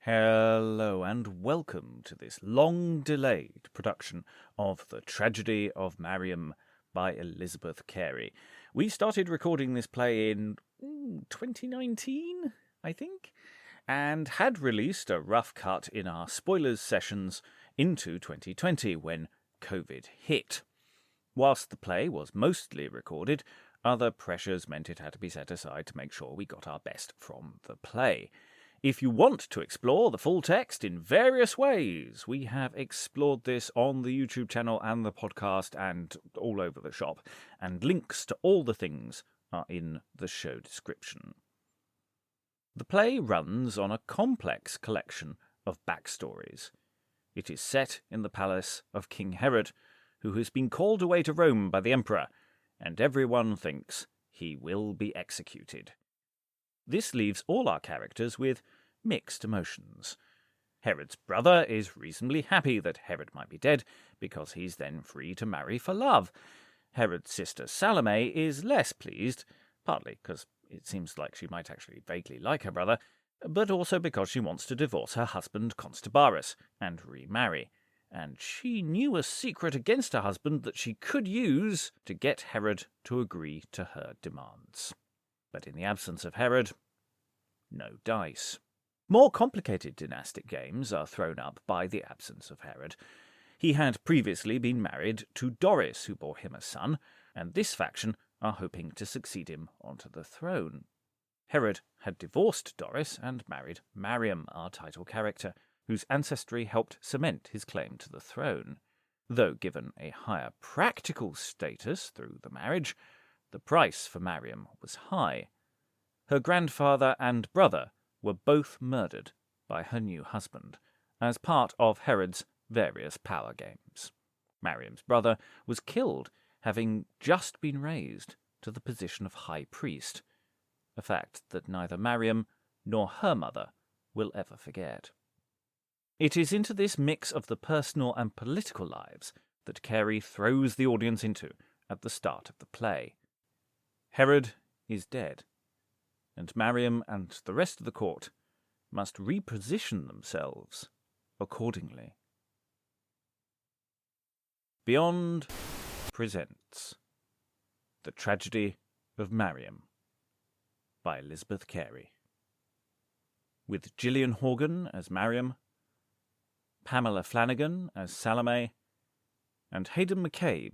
Hello and welcome to this long-delayed production of The Tragedy of Mariam by Elizabeth Cary. We started recording this play in 2019, I think, and had released a rough cut in our spoilers sessions into 2020 when COVID hit. Whilst the play was mostly recorded, other pressures meant it had to be set aside to make sure we got our best from the play. If you want to explore the full text in various ways, we have explored this on the YouTube channel and the podcast and all over the shop, and links to all the things are in the show description. The play runs on a complex collection of backstories. It is set in the palace of King Herod, who has been called away to Rome by the Emperor, and everyone thinks he will be executed. This leaves all our characters with mixed emotions. Herod's brother is reasonably happy that Herod might be dead, because he's then free to marry for love. Herod's sister Salome is less pleased, partly because it seems like she might actually vaguely like her brother, but also because she wants to divorce her husband CONSTABARUS and remarry. And she knew a secret against her husband that she could use to get Herod to agree to her demands. But in the absence of Herod, no dice. More complicated dynastic games are thrown up by the absence of Herod. He had previously been married to Doris, who bore him a son, and this faction are hoping to succeed him onto the throne. Herod had divorced Doris and married Mariam, our title character, whose ancestry helped cement his claim to the throne. Though given a higher practical status through the marriage, the price for Mariam was high. Her grandfather and brother were both murdered by her new husband, as part of Herod's various power games. Mariam's brother was killed, having just been raised to the position of high priest, a fact that neither Mariam nor her mother will ever forget. It is into this mix of the personal and political lives that Cary throws the audience into at the start of the play. Herod is dead, and Mariam and the rest of the court must reposition themselves accordingly. Beyond presents The Tragedy of Mariam by Elizabeth Cary, with Gillian Horgan as Mariam, Pamela Flanagan as Salome, and Heydn McCabe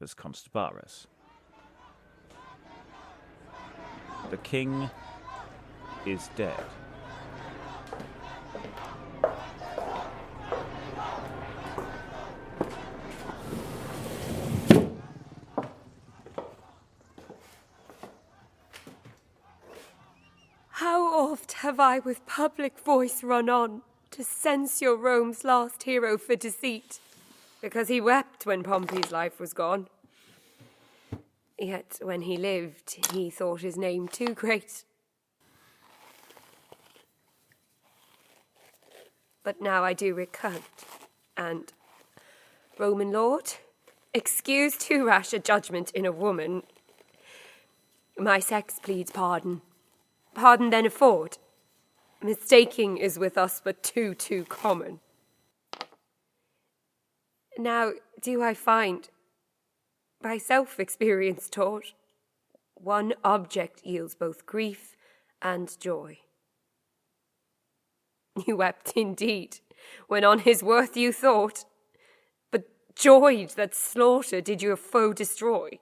as CONSTABARUS. The king is dead. How oft have I with public voice run on to censure Rome's last hero for deceit, because he wept when Pompey's life was gone. Yet when he lived, he thought his name too great. But now I do recant, and, Roman lord, excuse too rash a judgment in a woman. My sex pleads pardon. Pardon then afford. Mistaking is with us but too common. Now do I find, by self-experience taught, one object yields both grief and joy. You wept indeed, when on his worth you thought, but joyed that slaughter did your foe destroy.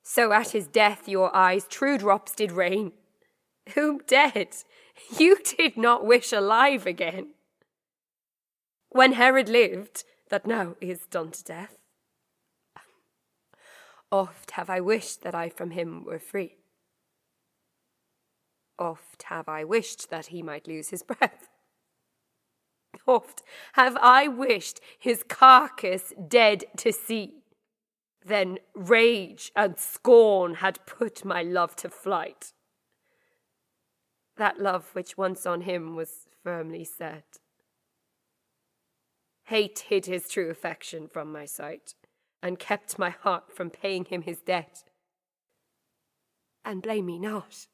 So at his death your eyes true drops did rain, whom dead you did not wish alive again. When Herod lived, that now is done to death, oft have I wished that I from him were free. Oft have I wished that he might lose his breath. Oft have I wished his carcass dead to see. Then rage and scorn had put my love to flight. That love which once on him was firmly set. Hate hid his true affection from my sight, and kept my heart from paying him his debt. And blame me not,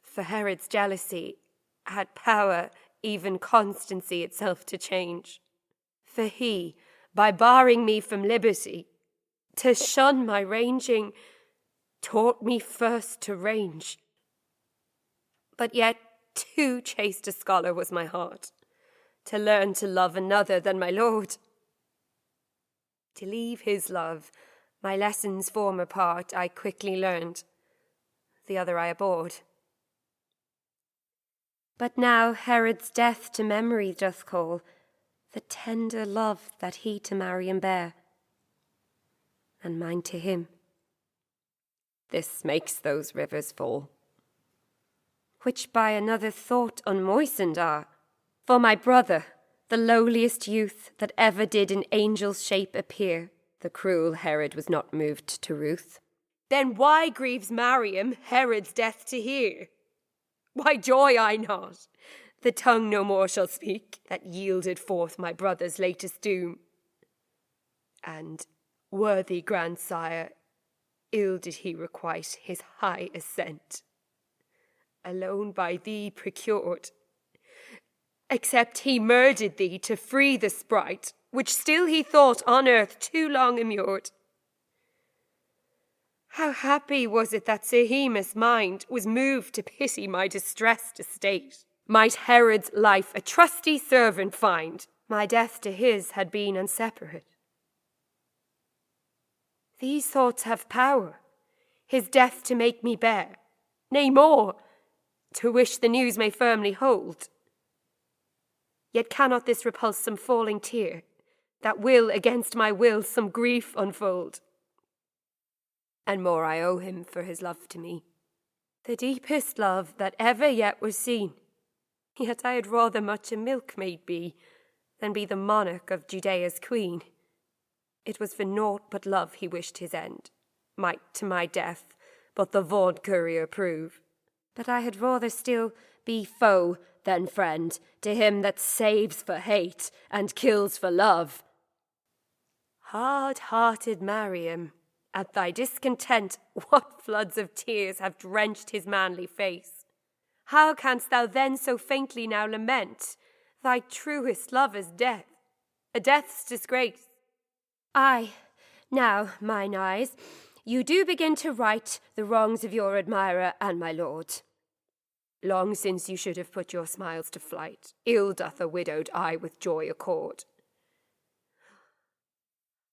for Herod's jealousy had power even constancy itself to change. For he, by barring me from liberty, to shun my ranging, taught me first to range. But yet too chaste a scholar was my heart, to learn to love another than my lord. To leave his love, my lesson's former part, I quickly learned, the other I abhorred. But now Herod's death to memory doth call the tender love that he to Mariam bare, and mine to him. This makes those rivers fall, which by another thought unmoistened are. For my brother, the lowliest youth that ever did in angel's shape appear, the cruel Herod was not moved to ruth. Then why grieves Mariam Herod's death to hear? Why joy I not? The tongue no more shall speak, that yielded forth my brother's latest doom. And, worthy grandsire, ill did he requite his high ascent, alone by thee procured, except he murdered thee to free the sprite, which still he thought on earth too long immured. How happy was it that Sir Hemus' mind was moved to pity my distressed estate. Might Herod's life a trusty servant find, my death to his had been unseparate. These thoughts have power, his death to make me bear, nay more, to wish the news may firmly hold. Yet cannot this repulse some falling tear, that will against my will some grief unfold. And more I owe him for his love to me, the deepest love that ever yet was seen. Yet I had rather much a milkmaid be, than be the monarch of Judea's queen. It was for naught but love he wished his end, might to my death but the vaunt courier prove. But I had rather still be foe than friend to him that saves for hate and kills for love. Hard-hearted Mariam, at thy discontent what floods of tears have drenched his manly face? How canst thou then so faintly now lament thy truest lover's death, a death's disgrace? Aye, now, mine eyes, you do begin to right the wrongs of your admirer and my lord. Long since you should have put your smiles to flight, ill doth a widowed eye with joy accord.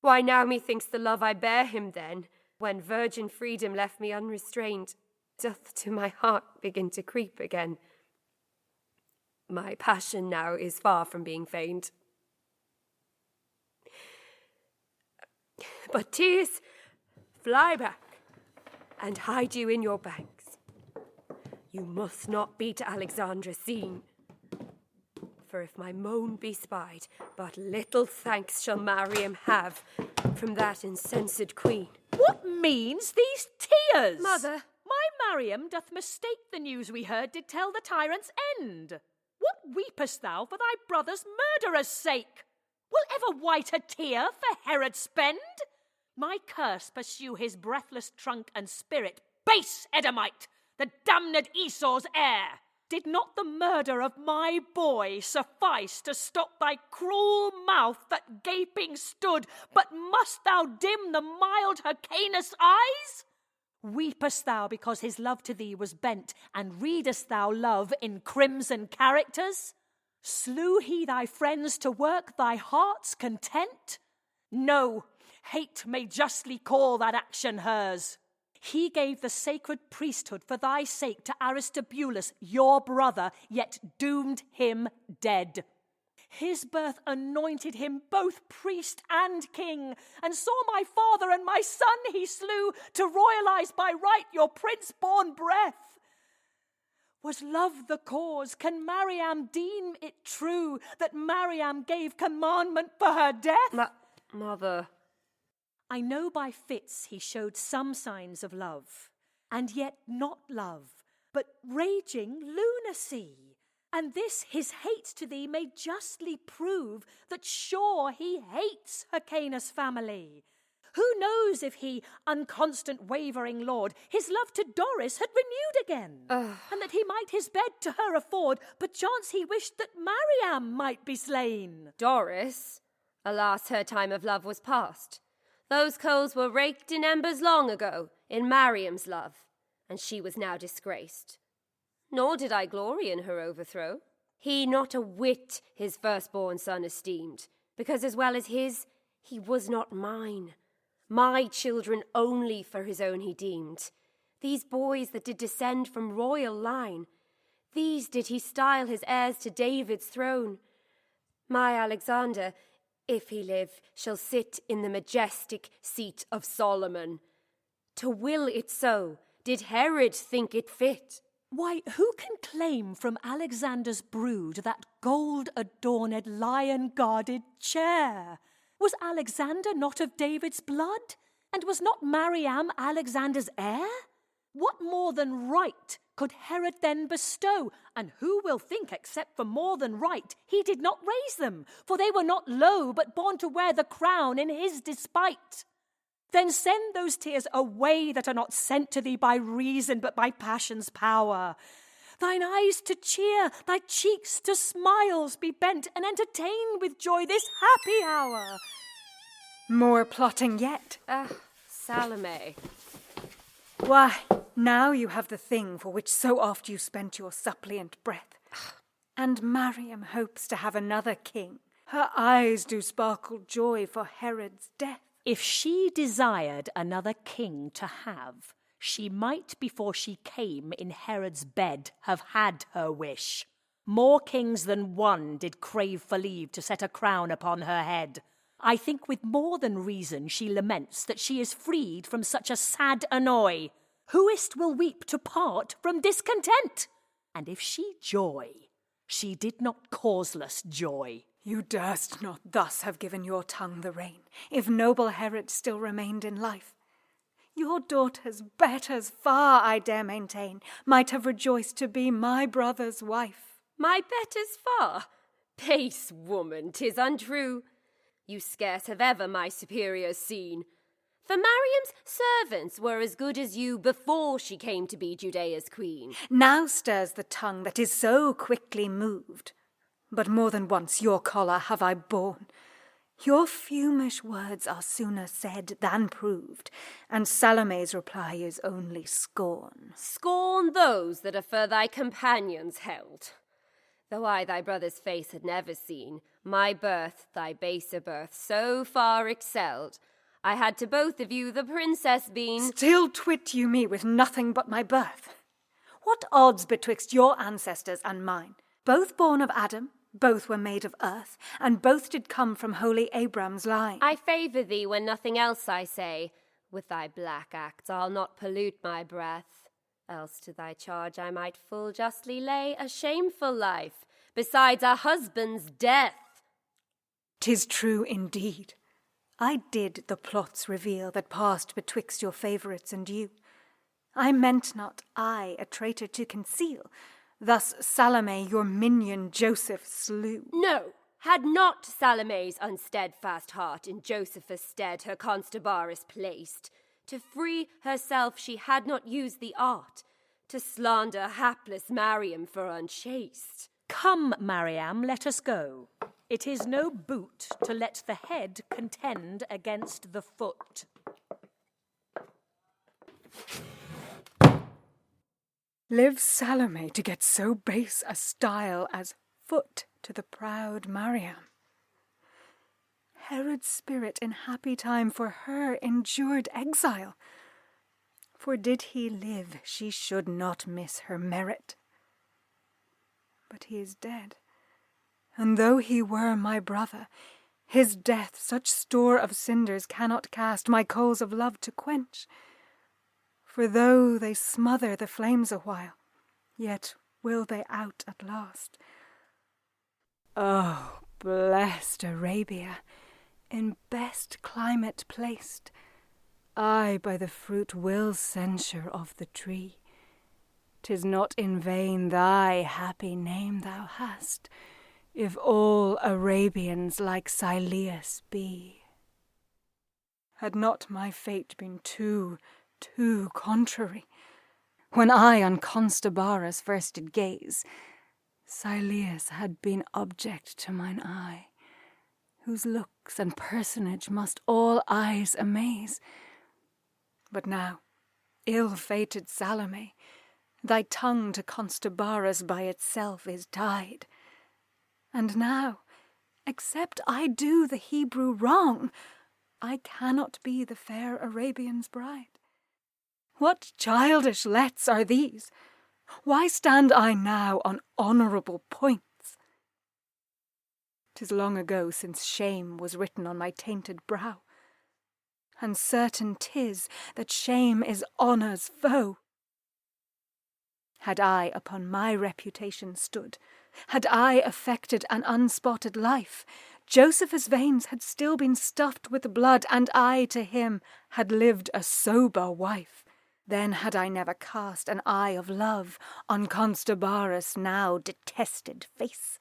Why now methinks the love I bear him then, when virgin freedom left me unrestrained, doth to my heart begin to creep again. My passion now is far from being feigned. But tears, fly back, and hide you in your banks. You must not be to Alexandra seen. For if my moan be spied, but little thanks shall Mariam have from that incensed queen. What means these tears? Mother. My Mariam doth mistake the news we heard did tell the tyrant's end. What weepest thou for thy brother's murderer's sake? Will ever whiter tear for Herod spend? My curse pursue his breathless trunk and spirit, base Edomite, the damned Esau's heir. Did not the murder of my boy suffice to stop thy cruel mouth that gaping stood, but must thou dim the mild Hyrcanus' eyes? Weepest thou because his love to thee was bent, and readest thou love in crimson characters? Slew he thy friends to work thy heart's content? No, hate may justly call that action hers. He gave the sacred priesthood for thy sake to Aristobulus, your brother, yet doomed him dead. His birth anointed him both priest and king, and saw my father and my son he slew, to royalize by right your prince-born breath. Was love the cause? Can Mariam deem it true that Mariam gave commandment for her death? Mother. I know by fits he showed some signs of love, and yet not love, but raging lunacy. And this his hate to thee may justly prove that sure he hates Hyrcanus' family, Who knows if he, unconstant wavering lord, his love to Doris had renewed again, and that he might his bed to her afford, perchance he wished that Mariam might be slain. Doris? Alas, her time of love was past. Those coals were raked in embers long ago, in Mariam's love, and she was now disgraced. Nor did I glory in her overthrow. He not a whit his firstborn son esteemed, because as well as his, he was not mine. My children only for his own he deemed. These boys that did descend from royal line, these did he style his heirs to David's throne. My Alexander, if he live, shall sit in the majestic seat of Solomon. To will it so, did Herod think it fit? Why, who can claim from Alexander's brood that gold-adorned, lion-guarded chair? Was Alexander not of David's blood? And was not Mariam Alexander's heir? What more than right could Herod then bestow? And who will think, except for more than right, he did not raise them? For they were not low, but born to wear the crown in his despite. Then send those tears away that are not sent to thee by reason, but by passion's power. Thine eyes to cheer, thy cheeks to smiles be bent, and entertain with joy this happy hour. More plotting yet. Salome. Why, now you have the thing for which so oft you spent your suppliant breath. And Mariam hopes to have another king. Her eyes do sparkle joy for Herod's death. If she desired another king to have, she might before she came in Herod's bed have had her wish. More kings than one did crave for leave to set a crown upon her head. I think with more than reason she laments that she is freed from such a sad annoy. Whoist will weep to part from discontent? And if she joy, she did not causeless joy. You durst not thus have given your tongue the rein, if noble Herod still remained in life. Your daughter's betters far, I dare maintain, might have rejoiced to be my brother's wife. My betters far? Base woman, 'tis untrue. You scarce have ever my superiors seen. For Mariam's servants were as good as you before she came to be Judea's queen. Now stirs the tongue that is so quickly moved. But more than once your choler have I borne. Your fumish words are sooner said than proved, and Salome's reply is only scorn. Scorn those that are for thy companions held. Though I thy brother's face had never seen, my birth, thy baser birth, so far excelled, I had to both of you the princess been. Still twit you me with nothing but my birth. What odds betwixt your ancestors and mine? Both born of Adam, both were made of earth, and both did come from holy Abram's line. I favour thee when nothing else I say. With thy black acts I'll not pollute my breath. Else to thy charge I might full justly lay a shameful life, besides a husband's death. 'Tis true indeed. I did the plots reveal that passed betwixt your favourites and you. I meant not I a traitor to conceal. Thus Salome your minion Joseph slew. No, had not Salome's unsteadfast heart in Joseph's stead her CONSTABARUS placed, to free herself she had not used the art, to slander hapless Mariam for unchaste. Come, Mariam, let us go. It is no boot to let the head contend against the foot. Live Salome to get so base a style as foot to the proud Mariam. Herod's spirit in happy time for her endured exile. For did he live, she should not miss her merit. But he is dead, and though he were my brother, his death such store of cinders cannot cast my coals of love to quench. For though they smother the flames a while, yet will they out at last. Oh, blessed Arabia, in best climate placed, I by the fruit will censure of the tree. 'Tis not in vain thy happy name thou hast, if all Arabians like SILLIUS be. had not my fate been too contrary. When I on Constabarus first did gaze, SILLIUS had been object to mine eye, whose looks and personage must all eyes amaze. But now, ill-fated Salome, thy tongue to Constabarus by itself is tied. And now, except I do the Hebrew wrong, I cannot be the fair Arabian's bride. What childish lets are these? Why stand I now on honourable points? 'Tis long ago since shame was written on my tainted brow, and certain 'tis that shame is honour's foe. Had I upon my reputation stood, had I affected an unspotted life, Josephus' veins had still been stuffed with blood, and I to him had lived a sober wife. Then had I never cast an eye of love on Constabarus' now detested face.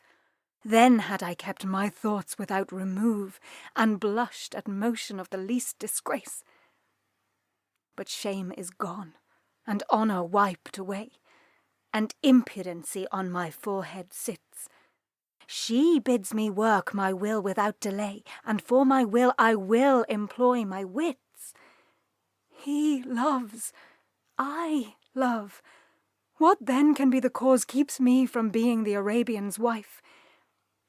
Then had I kept my thoughts without remove, and blushed at motion of the least disgrace. But shame is gone, and honour wiped away, and impudency on my forehead sits. She bids me work my will without delay, and for my will I will employ my wits. He loves, I love. What then can be the cause keeps me from being the Arabian's wife?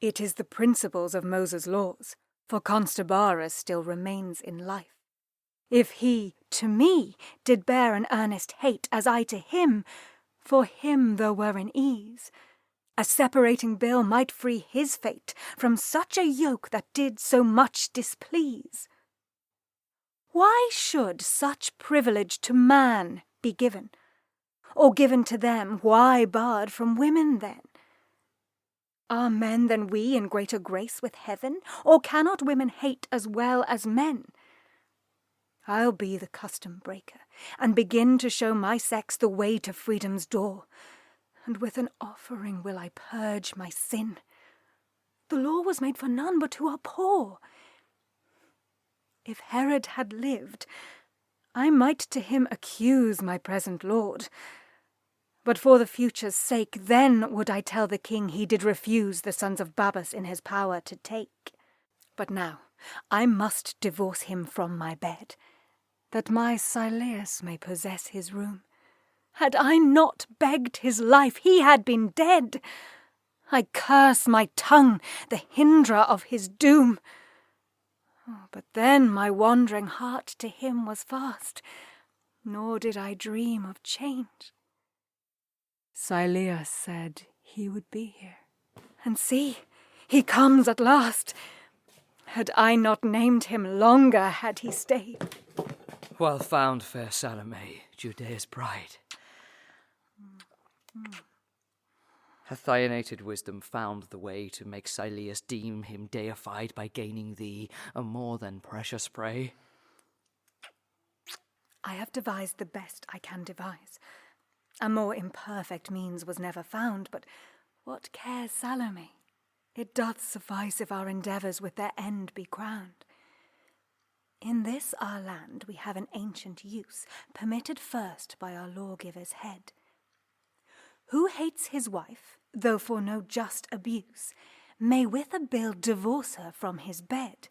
It is the principles of Moses' laws, for Constabarus still remains in life. If he to me did bear an earnest hate, as I to him, for him there were an ease. A separating bill might free his fate from such a yoke that did so much displease. Why should such privilege to man be given? Or given to them, why barred from women then? Are men than we in greater grace with heaven? Or cannot women hate as well as men? I'll be the custom breaker, and begin to show my sex the way to freedom's door, and with an offering will I purge my sin. The law was made for none but who are poor. If Herod had lived, I might to him accuse my present lord. But for the future's sake, then would I tell the king he did refuse the sons of Babus in his power to take. But now I must divorce him from my bed, that my SILLIUS may possess his room. Had I not begged his life, he had been dead. I curse my tongue, the hinderer of his doom. But then my wandering heart to him was fast, nor did I dream of change. SILLIUS said he would be here. And see, he comes at last. Had I not named him longer, had he stayed. Well found, fair Salome, Judea's bride. Hath thy innate wisdom found the way to make SILLIUS deem him deified by gaining thee a more than precious prey? I have devised the best I can devise. A more imperfect means was never found, but what cares Salome? It doth suffice if our endeavours with their end be crowned. In this our land we have an ancient use, permitted first by our lawgiver's head. Who hates his wife, though for no just abuse, may with a bill divorce her from his bed.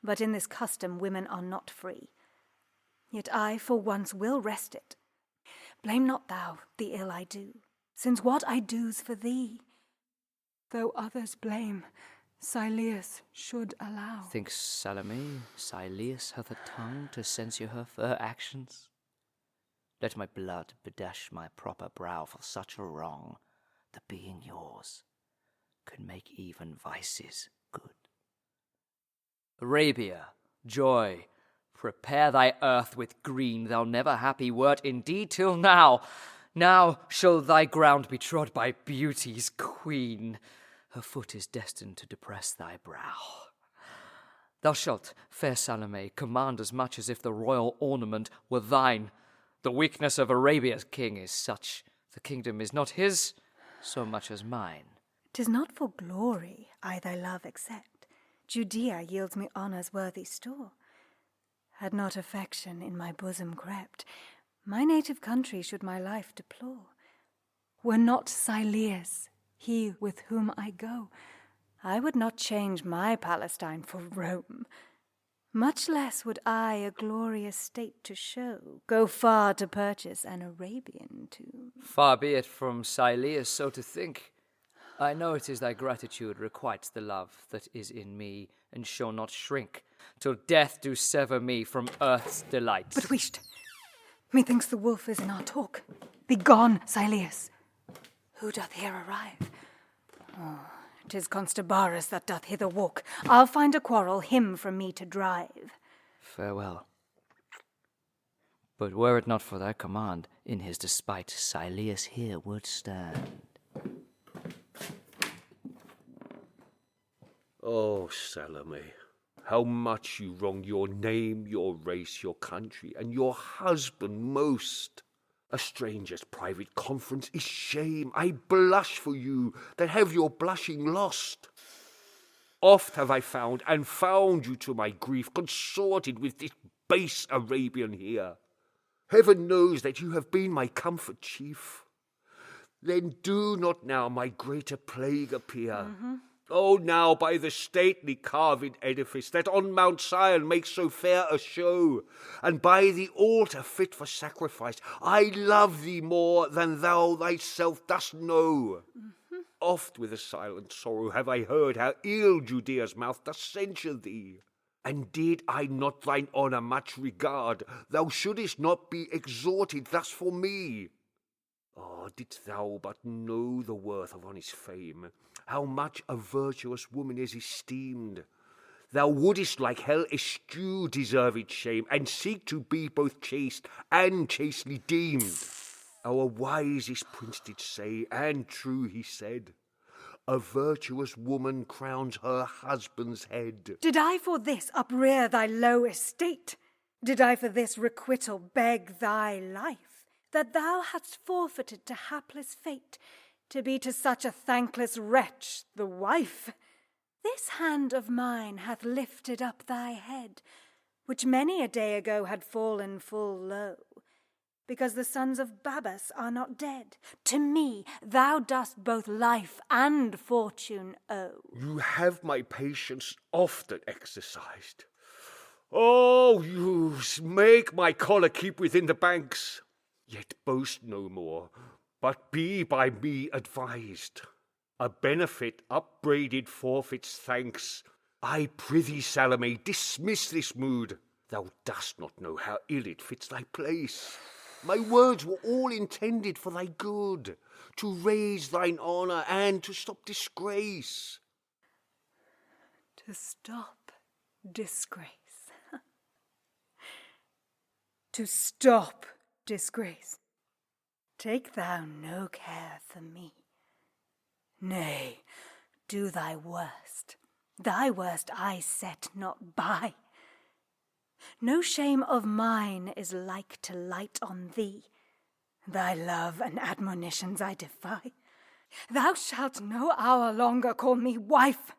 But in this custom women are not free. Yet I for once will wrest it. Blame not thou the ill I do, since what I do's for thee. Though others blame, SILLIUS should allow. Thinks Salome SILLIUS hath a tongue to censure her for her actions? Let my blood bedash my proper brow for such a wrong, that being yours could make even vices good. Arabia, joy, prepare thy earth with green, thou never happy wert indeed till now. Now shall thy ground be trod by beauty's queen. Her foot is destined to depress thy brow. Thou shalt, fair Salome, command as much as if the royal ornament were thine. The weakness of Arabia's king is such, the kingdom is not his so much as mine. 'Tis not for glory I thy love accept. Judea yields me honour's worthy store. Had not affection in my bosom crept, my native country should my life deplore. Were not SILLIUS he with whom I go, I would not change my Palestine for Rome. Much less would I, a glorious state to show, go far to purchase an Arabian tomb. Far be it from SILLIUS so to think. I know it is thy gratitude requites the love that is in me, and shall not shrink, till death do sever me from earth's delights. But whisht! Methinks the wolf is in our talk. Begone, SILLIUS! Who doth here arrive? Oh, 'tis CONSTABARUS that doth hither walk. I'll find a quarrel him from me to drive. Farewell. But were it not for thy command, in his despite SILLIUS here would stand. Oh, Salome, how much you wrong your name, your race, your country, and your husband most. A stranger's private conference is shame. I blush for you that have your blushing lost. Oft have I found you to my grief, consorted with this base Arabian here. Heaven knows that you have been my comfort chief. Then do not now my greater plague appear. Oh, now by the stately carved edifice that on Mount Sion makes so fair a show, and by the altar fit for sacrifice, I love thee more than thou thyself dost know. Oft with a silent sorrow have I heard how ill Judea's mouth doth censure thee. And did I not thine honour much regard, thou shouldest not be exhorted thus for me. Oh, didst thou but know the worth of honest fame, how much a virtuous woman is esteemed, thou wouldest like hell eschew deserved shame, and seek to be both chaste and chastely deemed. Our wisest prince did say, and true he said, a virtuous woman crowns her husband's head. Did I for this uprear thy low estate? Did I for this requital beg thy life? That thou hadst forfeited to hapless fate, to be to such a thankless wretch the wife? This hand of mine hath lifted up thy head, which many a day ago had fallen full low, because the sons of BABUS are not dead. To me thou dost both life and fortune owe. You have my patience often exercised. Oh, youths, make my choler keep within the banks. Yet boast no more, but be by me advised. A benefit upbraided forfeits thanks. I prithee, Salome, dismiss this mood. Thou dost not know how ill it fits thy place. My words were all intended for thy good, to raise thine honour and to stop disgrace. To stop disgrace. To stop disgrace. Take thou no care for me. Nay, do thy worst. Thy worst I set not by. No shame of mine is like to light on thee. Thy love and admonitions I defy. Thou shalt no hour longer call me wife.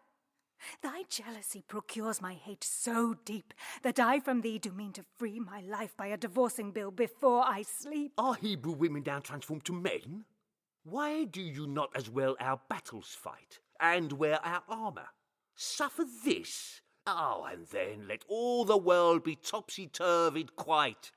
Thy jealousy procures my hate so deep that I from thee do mean to free my life by a divorcing bill before I sleep. Are Hebrew women now transformed to men? Why do you not as well our battles fight, and wear our armour? Suffer this? Oh, and then let all the world be topsy-turvied quite.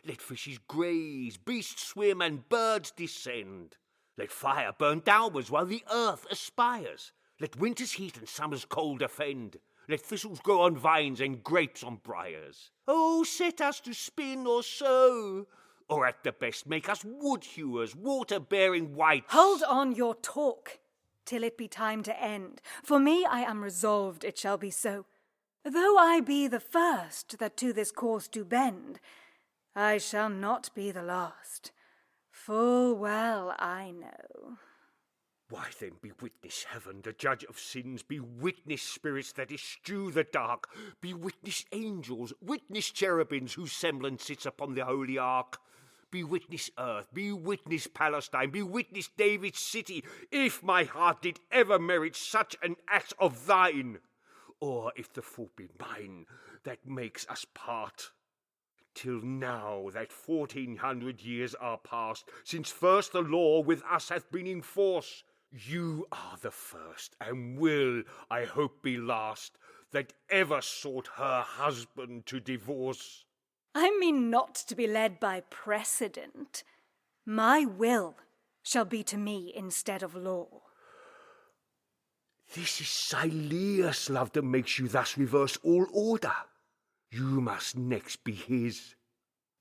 Let fishes graze, beasts swim, and birds descend. Let fire burn downwards while the earth aspires. Let winter's heat and summer's cold offend. Let thistles grow on vines and grapes on briars. Oh, set us to spin or sew, or at the best make us wood-hewers, water-bearing wights. Hold on your talk, till it be time to end. For me I am resolved it shall be so. Though I be the first that to this course do bend, I shall not be the last. Full well I know. Why then be witness heaven, the judge of sins, be witness spirits that eschew the dark, be witness angels, witness cherubims whose semblance sits upon the holy ark, be witness earth, be witness Palestine, be witness David's city, if my heart did ever merit such an act of thine, or if the fault be mine that makes us part. till now that 1400 years are past, since first the law with us hath been in force. You are the first, and will, I hope, be last, that ever sought her husband to divorce. I mean not to be led by precedent. My will shall be to me instead of law. This is SILLIUS, love, that makes you thus reverse all order. You must next be his.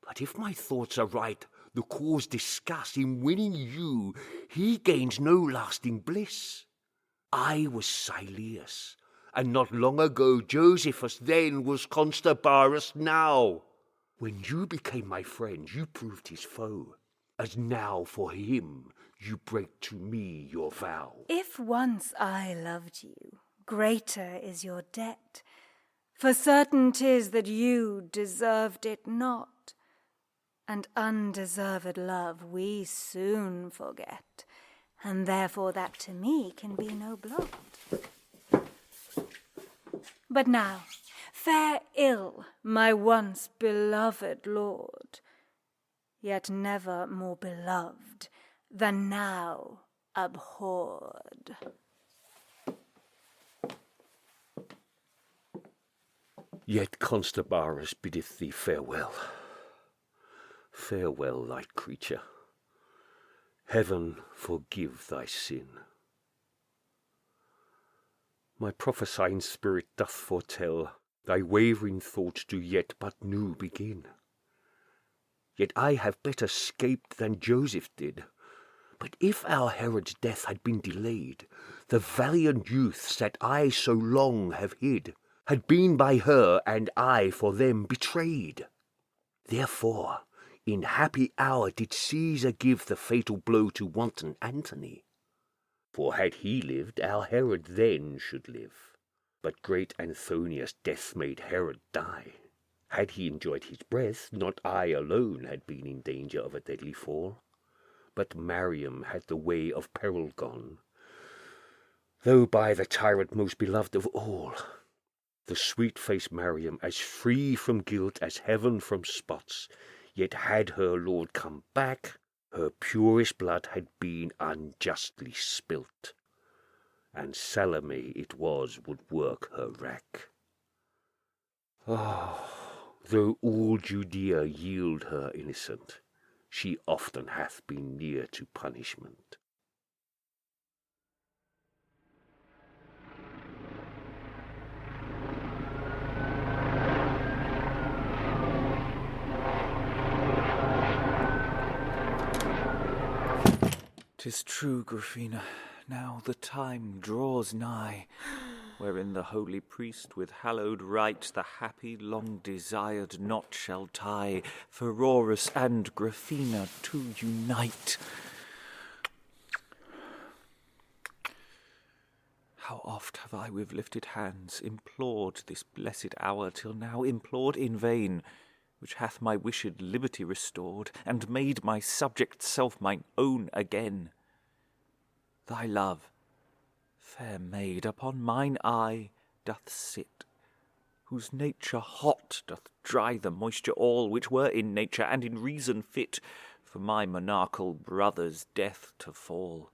But if my thoughts are right, the cause discussed, in winning you, he gains no lasting bliss. I was SILLIUS, and not long ago Josephus then was CONSTABARUS now. When you became my friend, you proved his foe, as now for him you break to me your vow. If once I loved you, greater is your debt. For certain 'tis that you deserved it not, and undeserved love we soon forget, and therefore that to me can be no blot. But now, fare ill, my once beloved lord, yet never more beloved than now abhorred. Yet CONSTABARUS biddeth thee farewell. Farewell, light creature. Heaven forgive thy sin. My prophesying spirit doth foretell thy wavering thoughts do yet but new begin. Yet I have better scaped than Joseph did. But if our Herod's death had been delayed, the valiant youths that I so long have hid had been by her and I for them betrayed. Therefore, in happy hour did Caesar give the fatal blow to wanton Antony. For had he lived, our Herod then should live. But great Anthonius' death made Herod die. Had he enjoyed his breath, not I alone had been in danger of a deadly fall, but Mariam had the way of peril gone, though by the tyrant most beloved of all. The sweet-faced Mariam, as free from guilt as heaven from spots, yet had her lord come back, her purest blood had been unjustly spilt, and Salome it was would work her wrack. Oh, though all Judea yield her innocent, she often hath been near to punishment. 'Tis true, GRAPHINA, now the time draws nigh, wherein the holy priest with hallowed rite the happy long-desired knot shall tie, Pheroras and GRAPHINA to unite. How oft have I with lifted hands implored this blessed hour, till now implored in vain, which hath my wished liberty restored, and made my subject self mine own again. Thy love, fair maid, upon mine eye doth sit, whose nature hot doth dry the moisture all, which were in nature and in reason fit for my monarchal brother's death to fall.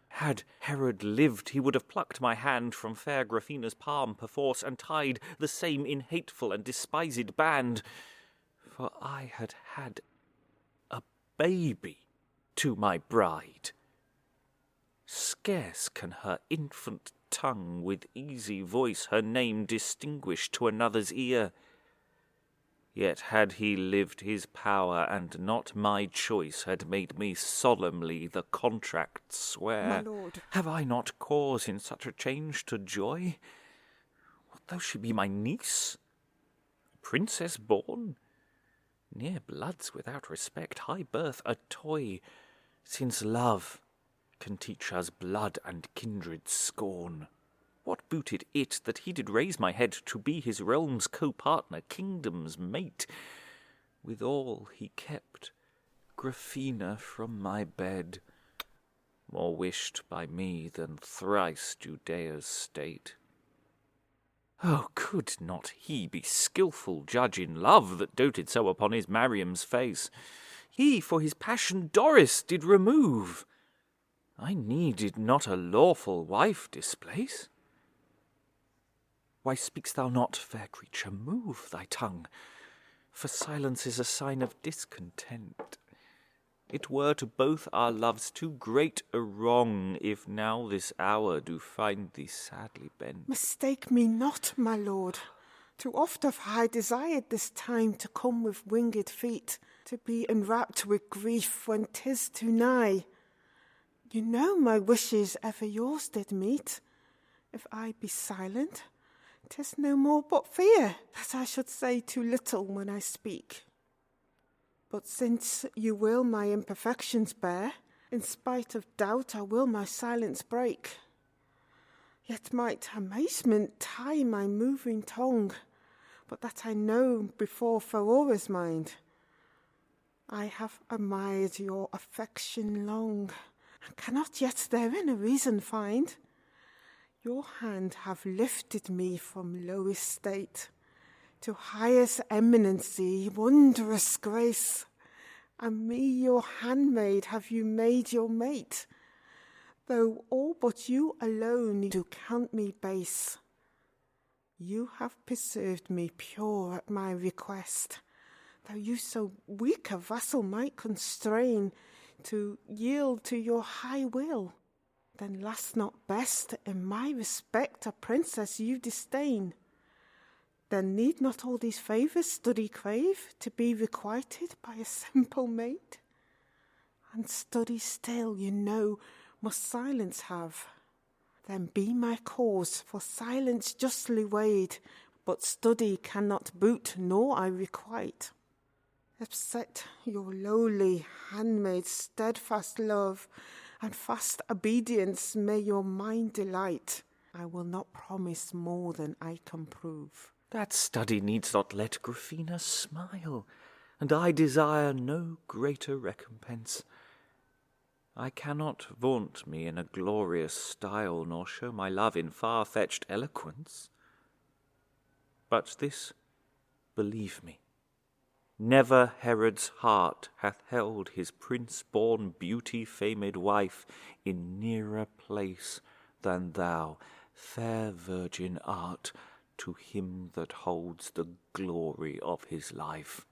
Had Herod lived, he would have plucked my hand from fair GRAPHINA's palm perforce, and tied the same in hateful and despised band. For I had had a baby to my bride. Scarce can her infant tongue with easy voice her name distinguish to another's ear. Yet had he lived, his power and not my choice had made me solemnly the contract swear. My lord. Have I not cause in such a change to joy? What though she be my niece? Princess born? Near bloods without respect, high birth a toy, since love can teach us blood and kindred scorn. What booted it that he did raise my head to be his realm's co-partner, kingdom's mate? Withal he kept GRAPHINA from my bed, more wished by me than thrice Judea's state. Oh, could not he be skilful judge in love that doted so upon his Mariam's face? He for his passion Doris did remove. I needed not a lawful wife displace. Why speak'st thou not, fair creature? Move thy tongue, for silence is a sign of discontent. It were to both our loves too great a wrong, if now this hour do find thee sadly bent. Mistake me not, my lord. Too oft have I desired this time to come with winged feet, to be enwrapped with grief when 'tis too nigh. You know my wishes ever yours did meet. If I be silent, 'tis no more but fear that I should say too little when I speak. But since you will my imperfections bear, in spite of doubt I will my silence break. Yet might amazement tie my moving tongue, but that I know before Pheroras' mind. I have admired your affection long, and cannot yet therein a reason find. Your hand have lifted me from low estate to highest eminency, wondrous grace, and me your handmaid have you made your mate, though all but you alone do count me base. You have preserved me pure at my request, though you so weak a vassal might constrain to yield to your high will. Then last not best in my respect a princess you disdain. Then need not all these favours study crave to be requited by a simple maid? And study still, you know, must silence have. Then be my cause for silence justly weighed, but study cannot boot nor I requite. Accept your lowly handmaid's steadfast love, and fast obedience may your mind delight. I will not promise more than I can prove. That study needs not let GRAPHINA smile, and I desire no greater recompense. I cannot vaunt me in a glorious style, nor show my love in far-fetched eloquence. But this, believe me, never Herod's heart hath held his prince-born beauty-famed wife in nearer place than thou, fair virgin, art to him that holds the glory of his life.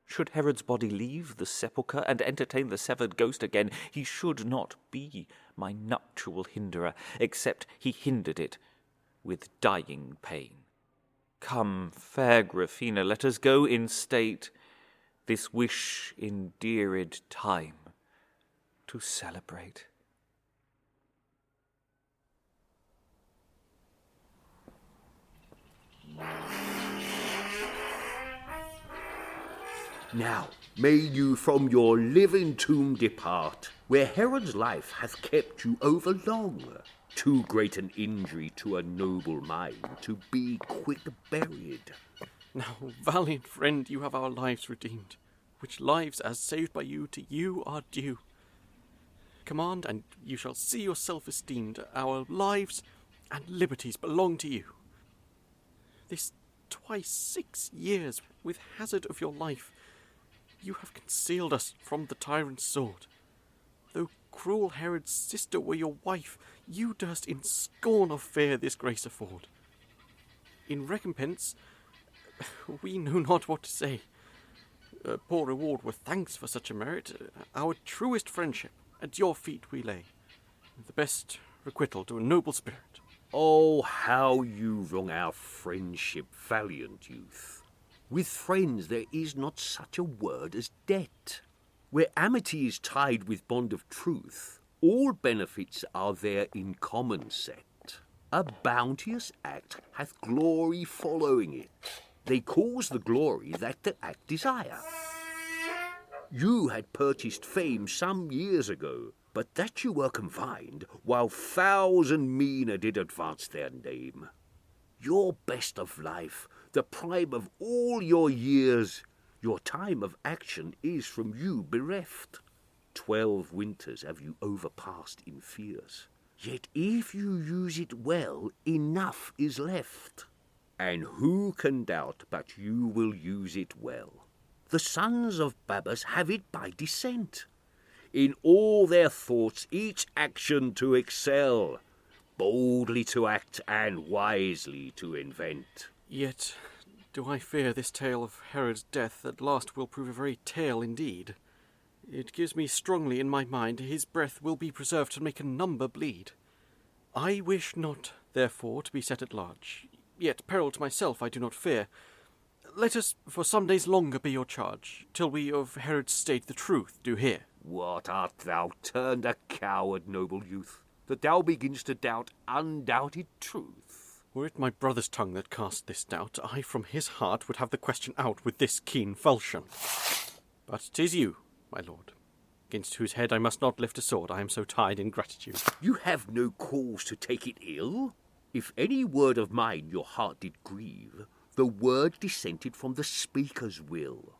Should Herod's body leave the sepulchre and entertain the severed ghost again, he should not be my nuptial hinderer, except he hindered it with dying pain. Come, fair GRAPHINA, let us go in state, this wish endeared time to celebrate. Now may you from your living tomb depart, where Herod's life hath kept you over long. Too great an injury to a noble mind to be quick buried. Now, valiant friend, you have our lives redeemed, which lives as saved by you to you are due. Command, and you shall see yourself esteemed. Our lives and liberties belong to you. This twice 6 years, with hazard of your life, you have concealed us from the tyrant's sword. Though cruel Herod's sister were your wife, you durst in scorn of fear this grace afford. In recompense, we know not what to say. A poor reward were thanks for such a merit. Our truest friendship at your feet we lay, the best requital to a noble spirit. Oh, how you wrong our friendship, valiant youth. With friends there is not such a word as debt. Where amity is tied with bond of truth, all benefits are there in common set. A bounteous act hath glory following it. They cause the glory that the act desire. You had purchased fame some years ago, but that you were confined, while fowls and meaner did advance their name. Your best of life, the prime of all your years, your time of action is from you bereft. 12 winters have you overpassed in fears. Yet if you use it well, enough is left. and who can doubt but you will use it well? The sons of BABUS have it by descent. In all their thoughts each action to excel, boldly to act and wisely to invent. Yet do I fear this tale of Herod's death at last will prove a very tale indeed. It gives me strongly in my mind his breath will be preserved to make a number bleed. I wish not, therefore, to be set at large, yet peril to myself I do not fear. Let us for some days longer be your charge, till we of Herod's state the truth do hear. What art thou turned a coward, noble youth, that thou beginst to doubt undoubted truth? Were it my brother's tongue that cast this doubt, I from his heart would have the question out with this keen falchion. But 'tis you, my lord, against whose head I must not lift a sword, I am so tied in gratitude. You have no cause to take it ill. If any word of mine your heart did grieve, the word dissented from the speaker's will.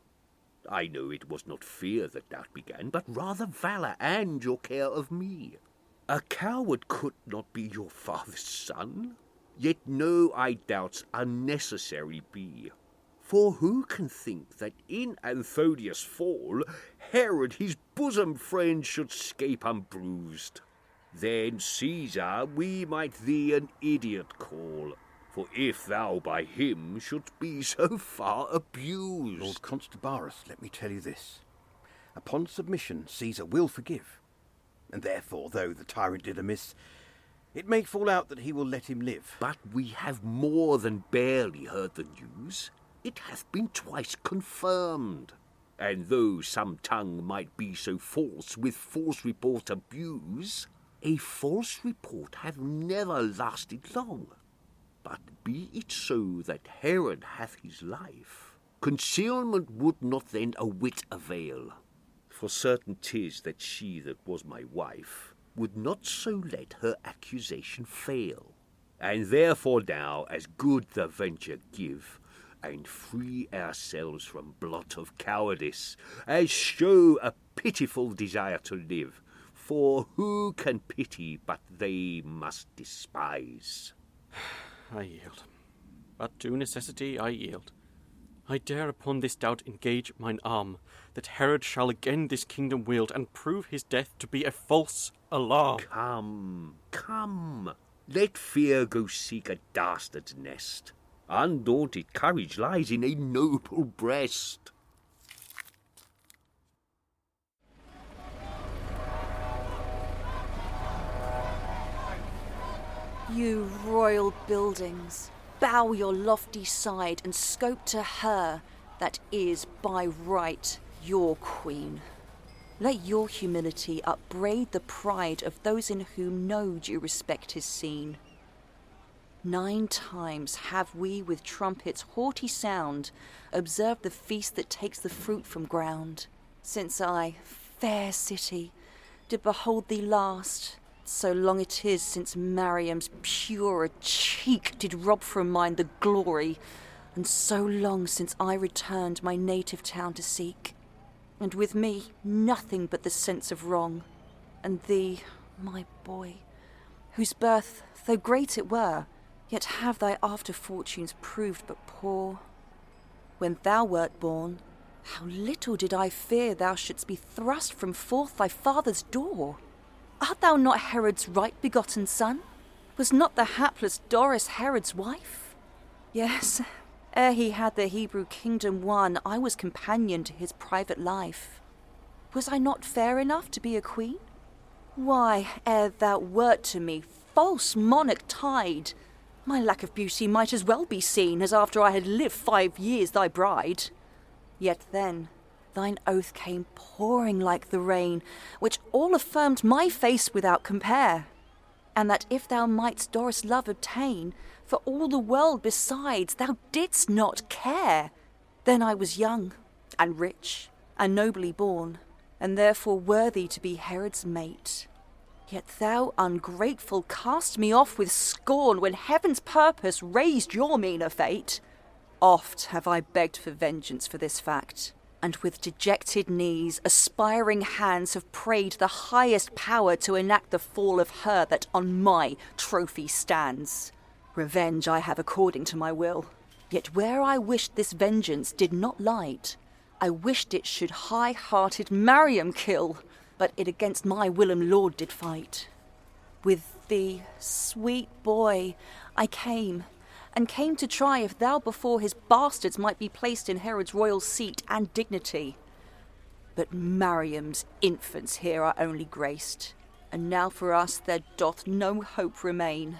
I know it was not fear that doubt began, but rather valour and your care of me. A coward could not be your father's son, yet no, I doubts, unnecessary be. For who can think that in Anthonius' fall, Herod his bosom friend should scape unbruised? Then, Caesar, we might thee an idiot call, for if thou by him shouldst be so far abused. Lord Constabarus, let me tell you this. Upon submission, Caesar will forgive, and therefore, though the tyrant did amiss, it may fall out that he will let him live. But we have more than barely heard the news. It hath been twice confirmed. And though some tongue might be so false with false report abuse, a false report have never lasted long. But be it so that Herod hath his life, concealment would not then a whit avail. For certain 'tis that she that was my wife would not so let her accusation fail. And therefore now as good the venture give, and free ourselves from blot of cowardice, as show a pitiful desire to live, for who can pity but they must despise? I yield. But to necessity I yield. I dare upon this doubt engage mine arm, that Herod shall again this kingdom wield, and prove his death to be a false alarm. Come, come, let fear go seek a dastard's nest. Undaunted courage lies in a noble breast. You royal buildings, bow your lofty side and scope to her that is by right your queen. Let your humility upbraid the pride of those in whom no due respect is seen. 9 times have we with trumpets' haughty sound observed the feast that takes the fruit from ground, since I, fair city, did behold thee last. So long it is since Mariam's purer cheek did rob from mine the glory, and so long since I returned my native town to seek, and with me nothing but the sense of wrong, and thee, my boy, whose birth, though great it were, yet have thy after fortunes proved but poor. When thou wert born, how little did I fear thou shouldst be thrust from forth thy father's door. Art thou not Herod's right begotten son? Was not the hapless Doris Herod's wife? Yes, ere he had the Hebrew kingdom won, I was companion to his private life. Was I not fair enough to be a queen? Why, ere thou wert to me, false monarch tied, my lack of beauty might as well be seen as after I had lived 5 years thy bride. Yet then thine oath came pouring like the rain, which all affirmed my face without compare, and that if thou mightst Doris' love obtain, for all the world besides thou didst not care. Then I was young, and rich, and nobly born, and therefore worthy to be Herod's mate. Yet thou, ungrateful, cast me off with scorn when heaven's purpose raised your meaner fate. Oft have I begged for vengeance for this fact, and with dejected knees, aspiring hands have prayed the highest power to enact the fall of her that on my trophy stands. Revenge I have according to my will. Yet where I wished this vengeance did not light, I wished it should high-hearted Mariam kill, but it against my whilom lord did fight. With thee, sweet boy, I came, and came to try if thou before his bastards might be placed in Herod's royal seat and dignity. But Mariam's infants here are only graced, and now for us there doth no hope remain.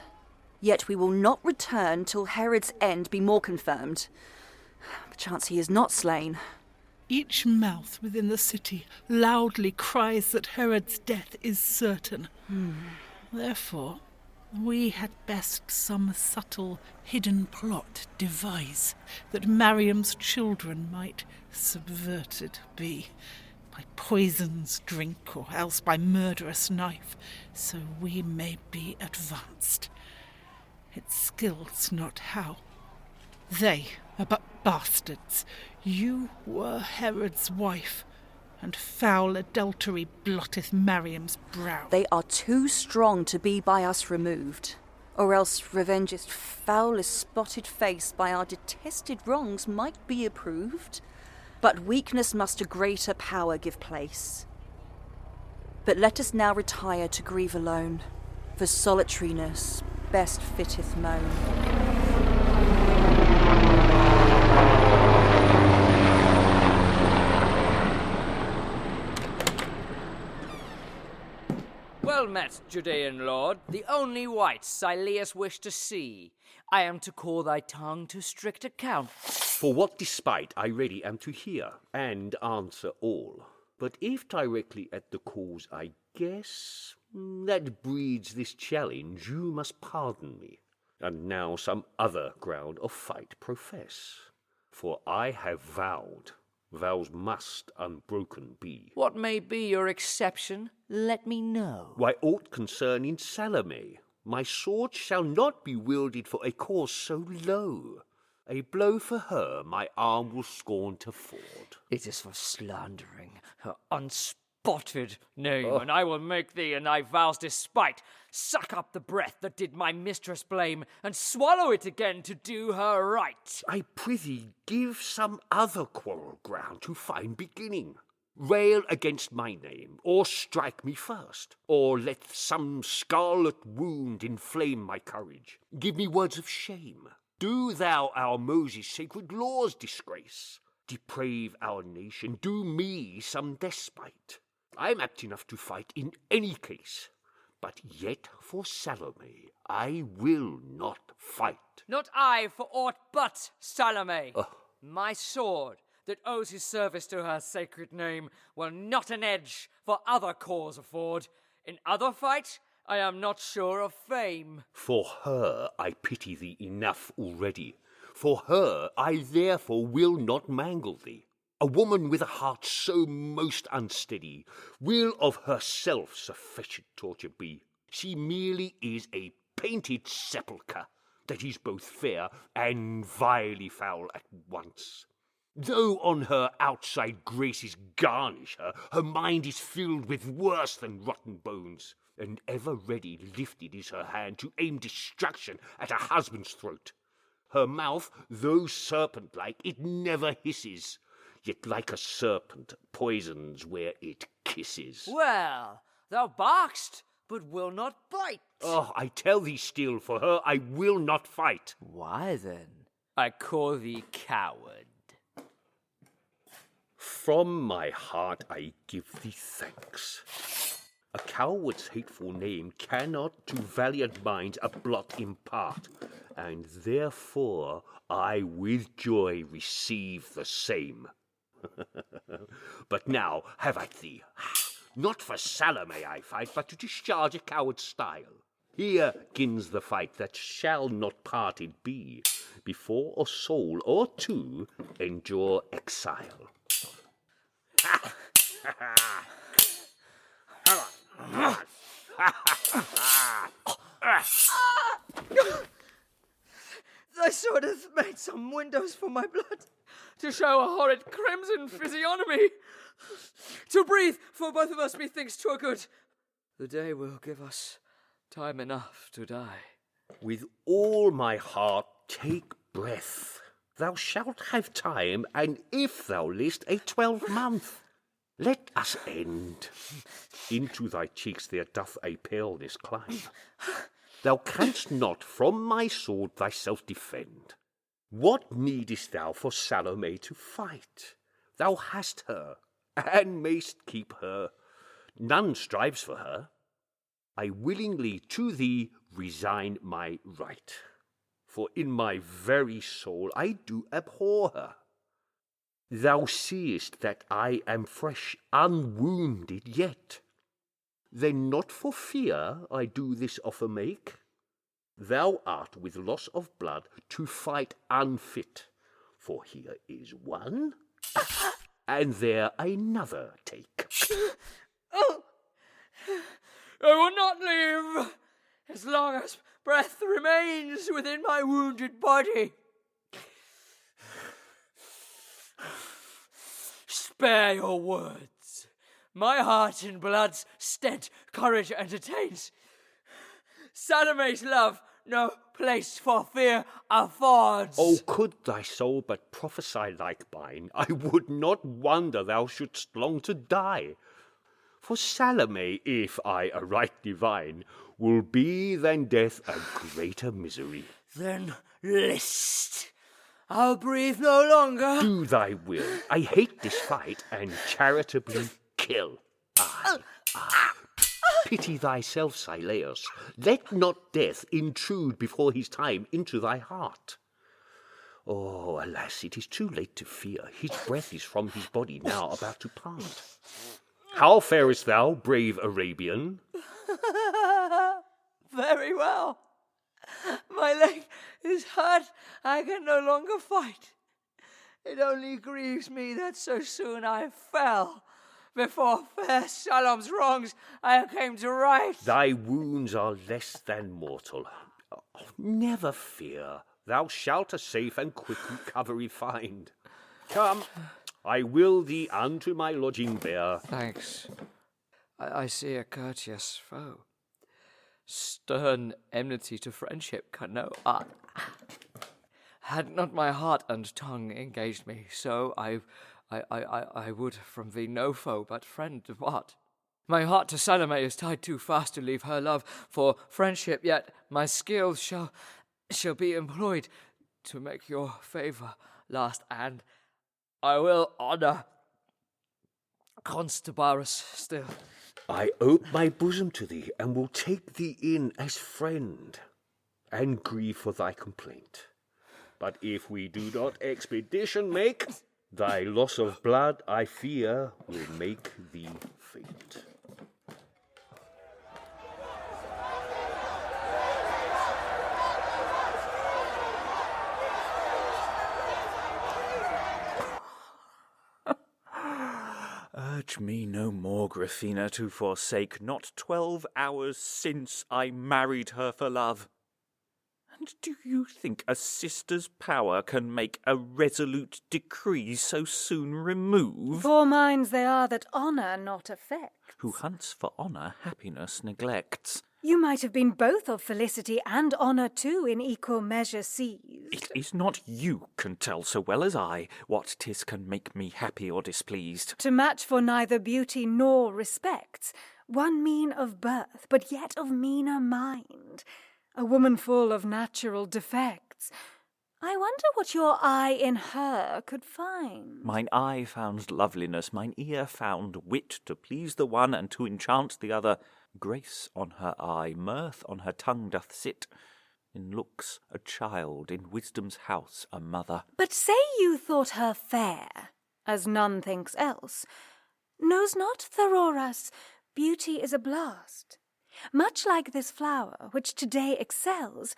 Yet we will not return till Herod's end be more confirmed. Perchance he is not slain. Each mouth within the city loudly cries that Herod's death is certain. Therefore, we had best some subtle, hidden plot devise, that Mariam's children might subverted be, by poison's drink, or else by murderous knife, so we may be advanced. It skills not how. They are but bastards. You were Herod's wife, and foul adultery blotteth Mariam's brow. They are too strong to be by us removed, or else revenge's foulest spotted face by our detested wrongs might be approved. But weakness must to greater power give place. But let us now retire to grieve alone, for solitariness best fitteth moan. Well met, Judean lord, the only white SILLIUS wished to see. I am to call thy tongue to strict account. For what despite I ready am to hear, and answer all. But if directly at the cause I guess, that breeds this challenge, you must pardon me, and now some other ground of fight profess. For I have vowed, vows must unbroken be. What may be your exception? Let me know. Why, aught concerning Salome. My sword shall not be wielded for a cause so low. A blow for her my arm will scorn to ford. It is for slandering her unspotted name, and I will make thee in thy vows despite suck up the breath that did my mistress blame, and swallow it again to do her right. I prithee give some other quarrel ground to find beginning. Rail against my name, or strike me first, or let some scarlet wound inflame my courage. Give me words of shame. Do thou our Moses' sacred laws disgrace. Deprave our nation, do me some despite. I am apt enough to fight in any case, but yet for Salome I will not fight. Not I for aught but Salome. My sword, that owes his service to her sacred name, will not an edge for other cause afford. In other fight, I am not sure of fame. For her I pity thee enough already. For her I therefore will not mangle thee. A woman with a heart so most unsteady will of herself sufficient torture be. She merely is a painted sepulchre that is both fair and vilely foul at once. Though on her outside graces garnish her, her mind is filled with worse than rotten bones, and ever ready lifted is her hand to aim destruction at a husband's throat. Her mouth, though serpent-like, it never hisses, yet like a serpent poisons where it kisses. Well, thou barkst, but will not bite. Oh, I tell thee still, for her I will not fight. Why then? I call thee coward. From my heart I give thee thanks. A coward's hateful name cannot to valiant minds a blot impart, and therefore I with joy receive the same. But now have at thee. Not for Salome I fight, but to discharge a coward's style. Here gins the fight that shall not parted be, before a soul or two endure exile. Thy sword hath made some windows for my blood, to show a horrid crimson physiognomy. To breathe, for both of us methinks 'twere good. The day will give us time enough to die. With all my heart take breath. Thou shalt have time, and if thou list, a 12-month. Let us end. Into thy cheeks there doth a paleness climb. Thou canst not from my sword thyself defend. What needest thou for Salome to fight? Thou hast her, and mayst keep her. None strives for her. I willingly to thee resign my right, for in my very soul I do abhor her. Thou seest that I am fresh, unwounded yet. Then not for fear I do this offer make. Thou art with loss of blood to fight unfit, for here is one, and there another take. Oh, I will not live as long as breath remains within my wounded body. Spare your words. My heart in blood's stead courage entertains. Salome's love no place for fear affords. Oh, could thy soul but prophesy like mine, I would not wonder thou shouldst long to die. For Salome, if I aright divine, will be than death a greater misery. Then list. I'll breathe no longer. Do thy will. I hate this fight, and charitably kill. Pity thyself, SILLIUS. Let not death intrude before his time into thy heart. Oh, alas, it is too late to fear. His breath is from his body now about to part. How farest thou, brave Arabian? Very well. My leg is hurt. I can no longer fight. It only grieves me that so soon I fell. Before fair Salome's wrongs I came to right. Thy wounds are less than mortal. Oh, never fear. Thou shalt a safe and quick recovery find. Come, I will thee unto my lodging bear. Thanks. I see a courteous foe. Stern enmity to friendship can know. Had not my heart and tongue engaged me, so I would from thee no foe but friend depart. My heart to Salome is tied too fast to leave her love for friendship, yet my skill shall be employed to make your favour last, and I will honour CONSTABARUS still. I ope my bosom to thee, and will take thee in as friend, and grieve for thy complaint. But if we do not expedition make, thy loss of blood, I fear, will make thee faint. Urge me no more, GRAPHINA, to forsake. Not 12 hours since I married her for love. And do you think a sister's power can make a resolute decree so soon remove? For minds they are that honour not affects. Who hunts for honour, happiness neglects. You might have been both of felicity and honour too in equal measure seized. It is not you can tell so well as I what 'tis can make me happy or displeased. To match for neither beauty nor respects, one mean of birth, but yet of meaner mind, a woman full of natural defects. I wonder what your eye in her could find. Mine eye found loveliness, mine ear found wit, to please the one and to enchant the other. Grace on her eye, mirth on her tongue doth sit. In looks a child, in wisdom's house a mother. But say you thought her fair, as none thinks else. Knows not Pheroras, beauty is a blast, much like this flower, which today excels,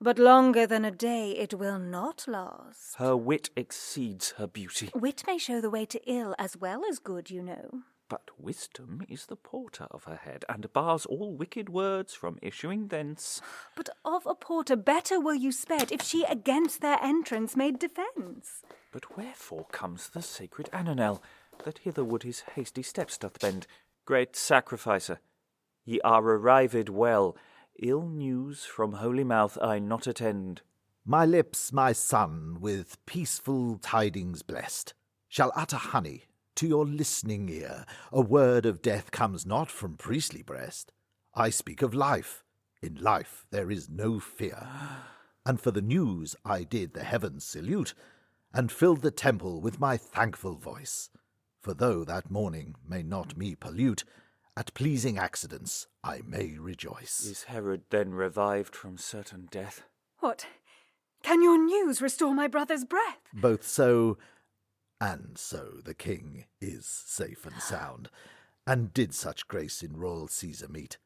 but longer than a day it will not last. Her wit exceeds her beauty. Wit may show the way to ill as well as good, you know. But wisdom is the porter of her head, and bars all wicked words from issuing thence. But of a porter better were you sped, if she against their entrance made defence. But wherefore comes the sacred ANNANELL, that hitherward his hasty steps doth bend? Great sacrificer, ye are arrived well. ill news from holy mouth I not attend. My lips, my son, with peaceful tidings blessed, shall utter honey to your listening ear. A word of death comes not from priestly breast. I speak of life. In life there is no fear. And for the news I did the heavens salute, and filled the temple with my thankful voice. For though that morning may not me pollute, at pleasing accidents I may rejoice. Is Herod then revived from certain death? What? Can your news restore my brother's breath? Both so and so the king is safe and sound, and did such grace in royal Caesar meet,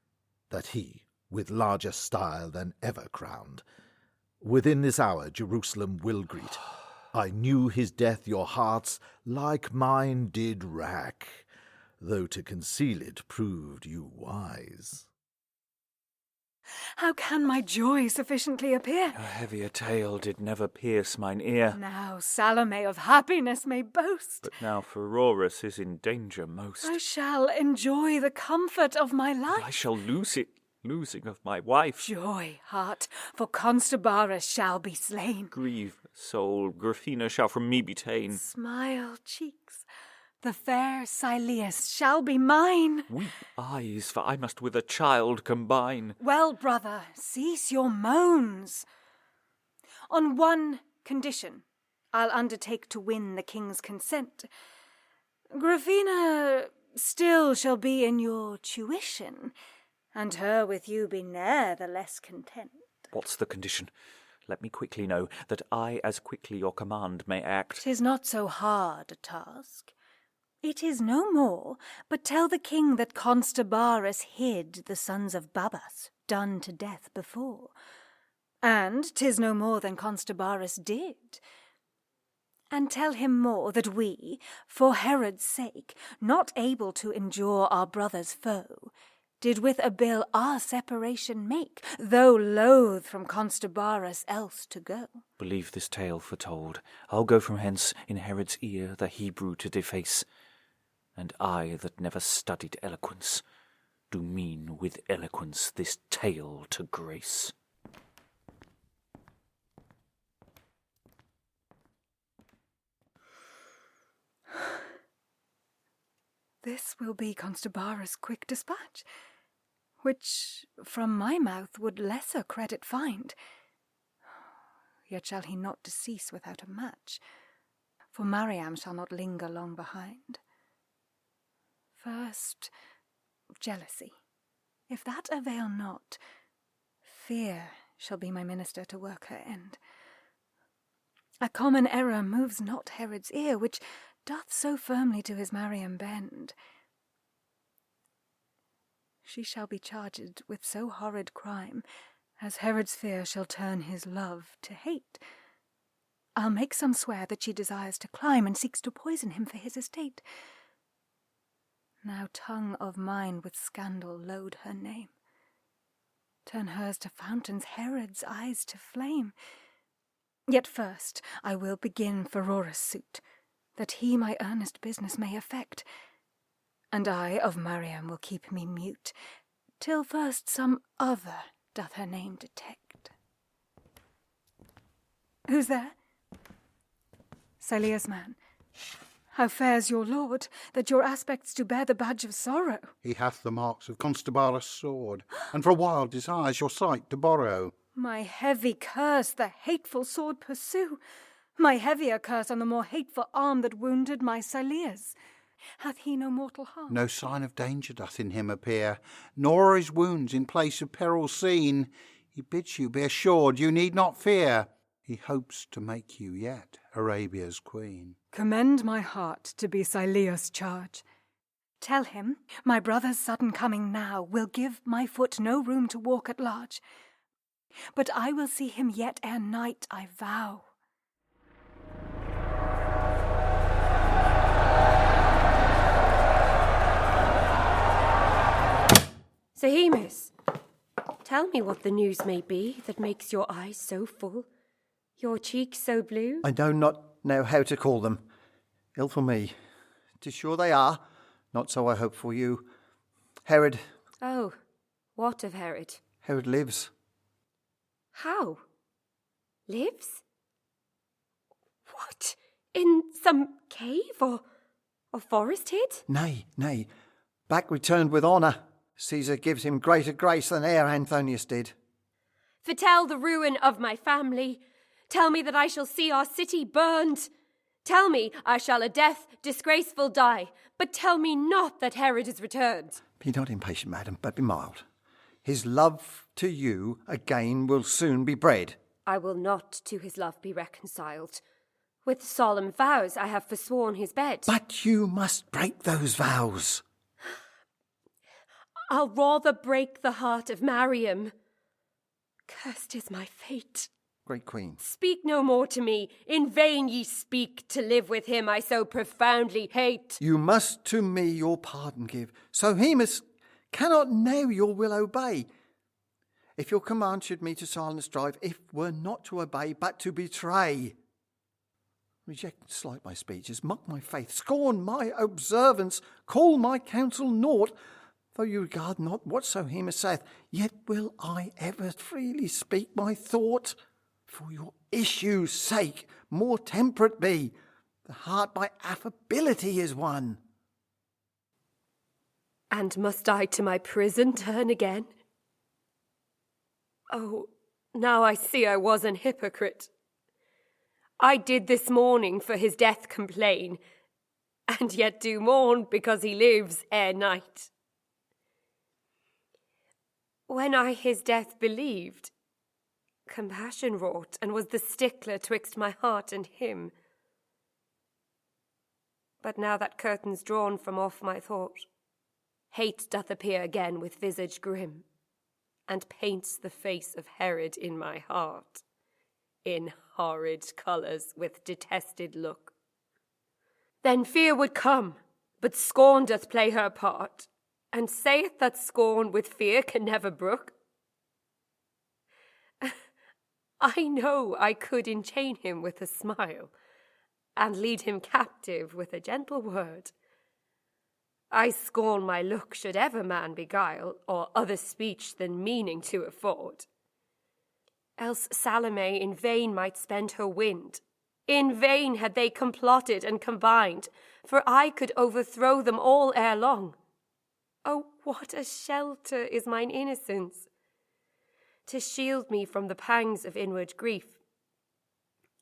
that he, with larger style than ever crowned, within this hour Jerusalem will greet. I knew his death your hearts like mine did rack, though to conceal it proved you wise. How can my joy sufficiently appear? A heavier tale did never pierce mine ear. Now Salome of happiness may boast. But now Pheroras is in danger most. I shall enjoy the comfort of my life. I shall lose it, losing of my wife. Joy, heart, for CONSTABARUS shall be slain. Grieve, soul, GRAPHINA shall from me be ta'en. Smile, cheeks, the fair SILLIUS shall be mine. Weep, eyes, for I must with a child combine. Well, brother, cease your moans. On one condition, I'll undertake to win the king's consent. GRAPHINA still shall be in your tuition, and her with you be ne'er the less content. What's the condition? Let me quickly know, that I as quickly your command may act. 'Tis not so hard a task. It is no more, but tell the king that CONSTABARUS hid the sons of BABUS, done to death before. And 'tis no more than CONSTABARUS did. And tell him more, that we, for Herod's sake, not able to endure our brother's foe, did with a bill our separation make, though loath from CONSTABARUS else to go. Believe this tale foretold. I'll go from hence in Herod's ear the Hebrew to deface. And I that never studied eloquence, do mean with eloquence this tale to grace. This will be CONSTABARUS' quick dispatch, which from my mouth would lesser credit find. Yet shall he not decease without a match, for Mariam shall not linger long behind. First, jealousy. If that avail not, fear shall be my minister to work her end. A common error moves not Herod's ear, which doth so firmly to his Mariam bend. She shall be charged with so horrid crime, as Herod's fear shall turn his love to hate. I'll make some swear that she desires to climb, and seeks to poison him for his estate. Now tongue of mine with scandal load her name. Turn hers to fountains, Herod's eyes to flame. Yet first I will begin Pheroras' suit, that he my earnest business may effect. And I of Mariam will keep me mute, till first some other doth her name detect. Who's there? SILLIUS man. How fares your lord, that your aspects do bear the badge of sorrow? He hath the marks of CONSTABARUS' sword, and for a while desires your sight to borrow. My heavy curse the hateful sword pursue, my heavier curse on the more hateful arm that wounded my SILLIUS. Hath he no mortal harm? No sign of danger doth in him appear, nor are his wounds in place of peril seen. He bids you be assured you need not fear. He hopes to make you yet Arabia's queen. Commend my heart to be SILLIUS' charge. Tell him my brother's sudden coming now will give my foot no room to walk at large. But I will see him yet ere night, I vow. Seamus, tell me what the news may be that makes your eyes so full, your cheeks so blue. I know not now how to call them. Ill for me. 'Tis sure they are, not so I hope for you. Herod. Oh, what of Herod? Herod lives. How? Lives? What? In some cave or forest hid? Nay, nay. Back returned with honour. Caesar gives him greater grace than e'er Anthonius did. Foretell the ruin of my family. Tell me that I shall see our city burned. Tell me I shall a death disgraceful die. But tell me not that Herod is returned. Be not impatient, madam, but be mild. His love to you again will soon be bred. I will not to his love be reconciled. With solemn vows I have forsworn his bed. But you must break those vows. I'll rather break the heart of Mariam. Cursed is my fate. Great Queen. Speak no more to me. In vain ye speak to live with him I so profoundly hate. You must to me your pardon give. So Hemus cannot now your will obey. If your command should me to silence strive, if were not to obey, but to betray. Reject, slight my speeches, mock my faith, scorn my observance, call my counsel naught. Though you regard not whatso Hemus saith, yet will I ever freely speak my thought. For your issue's sake, more temperate be. The heart by affability is won. And must I to my prison turn again? Oh, now I see I was an hypocrite. I did this morning for his death complain, and yet do mourn because he lives ere night. When I his death believed, compassion wrought, and was the stickler twixt my heart and him. But now that curtain's drawn from off my thought, hate doth appear again with visage grim, and paints the face of Herod in my heart, in horrid colours with detested look. Then fear would come, but scorn doth play her part, and saith that scorn with fear can never brook. I know I could enchain him with a smile, and lead him captive with a gentle word. I scorn my look should ever man beguile, or other speech than meaning to afford. Else Salome in vain might spend her wind. In vain had they complotted and combined, for I could overthrow them all ere long. Oh, what a shelter is mine innocence, to shield me from the pangs of inward grief.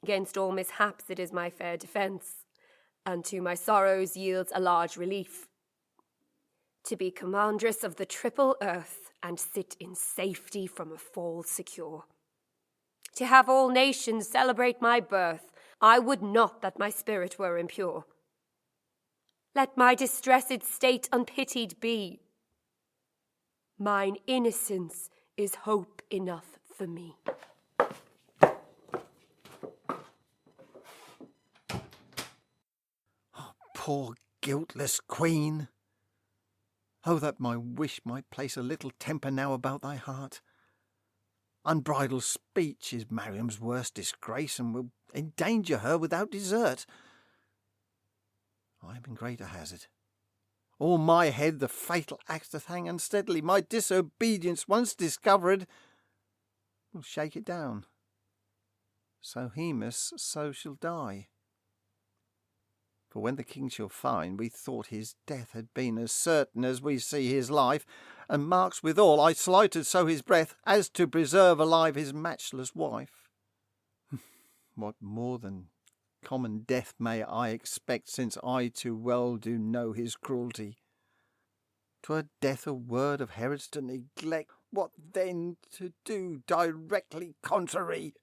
'Gainst all mishaps it is my fair defence, and to my sorrows yields a large relief. To be commandress of the triple earth, and sit in safety from a fall secure. To have all nations celebrate my birth, I would not that my spirit were impure. Let my distressed state unpitied be. Mine innocence is hope enough for me. Oh, poor guiltless Queen! Oh, that my wish might place a little temper now about thy heart. Unbridled speech is Mariam's worst disgrace, and will endanger her without desert. I am in greater hazard. O'er my head the fatal axe doth hang unsteadily. My disobedience, once discovered, will shake it down. So Hemus so shall die. For when the king shall find we thought his death had been as certain as we see his life, and marks withal I slighted so his breath as to preserve alive his matchless wife. What more than common death may I expect, since I too well do know his cruelty? 'Twere death a word of Herod's to neglect, what then to do directly contrary?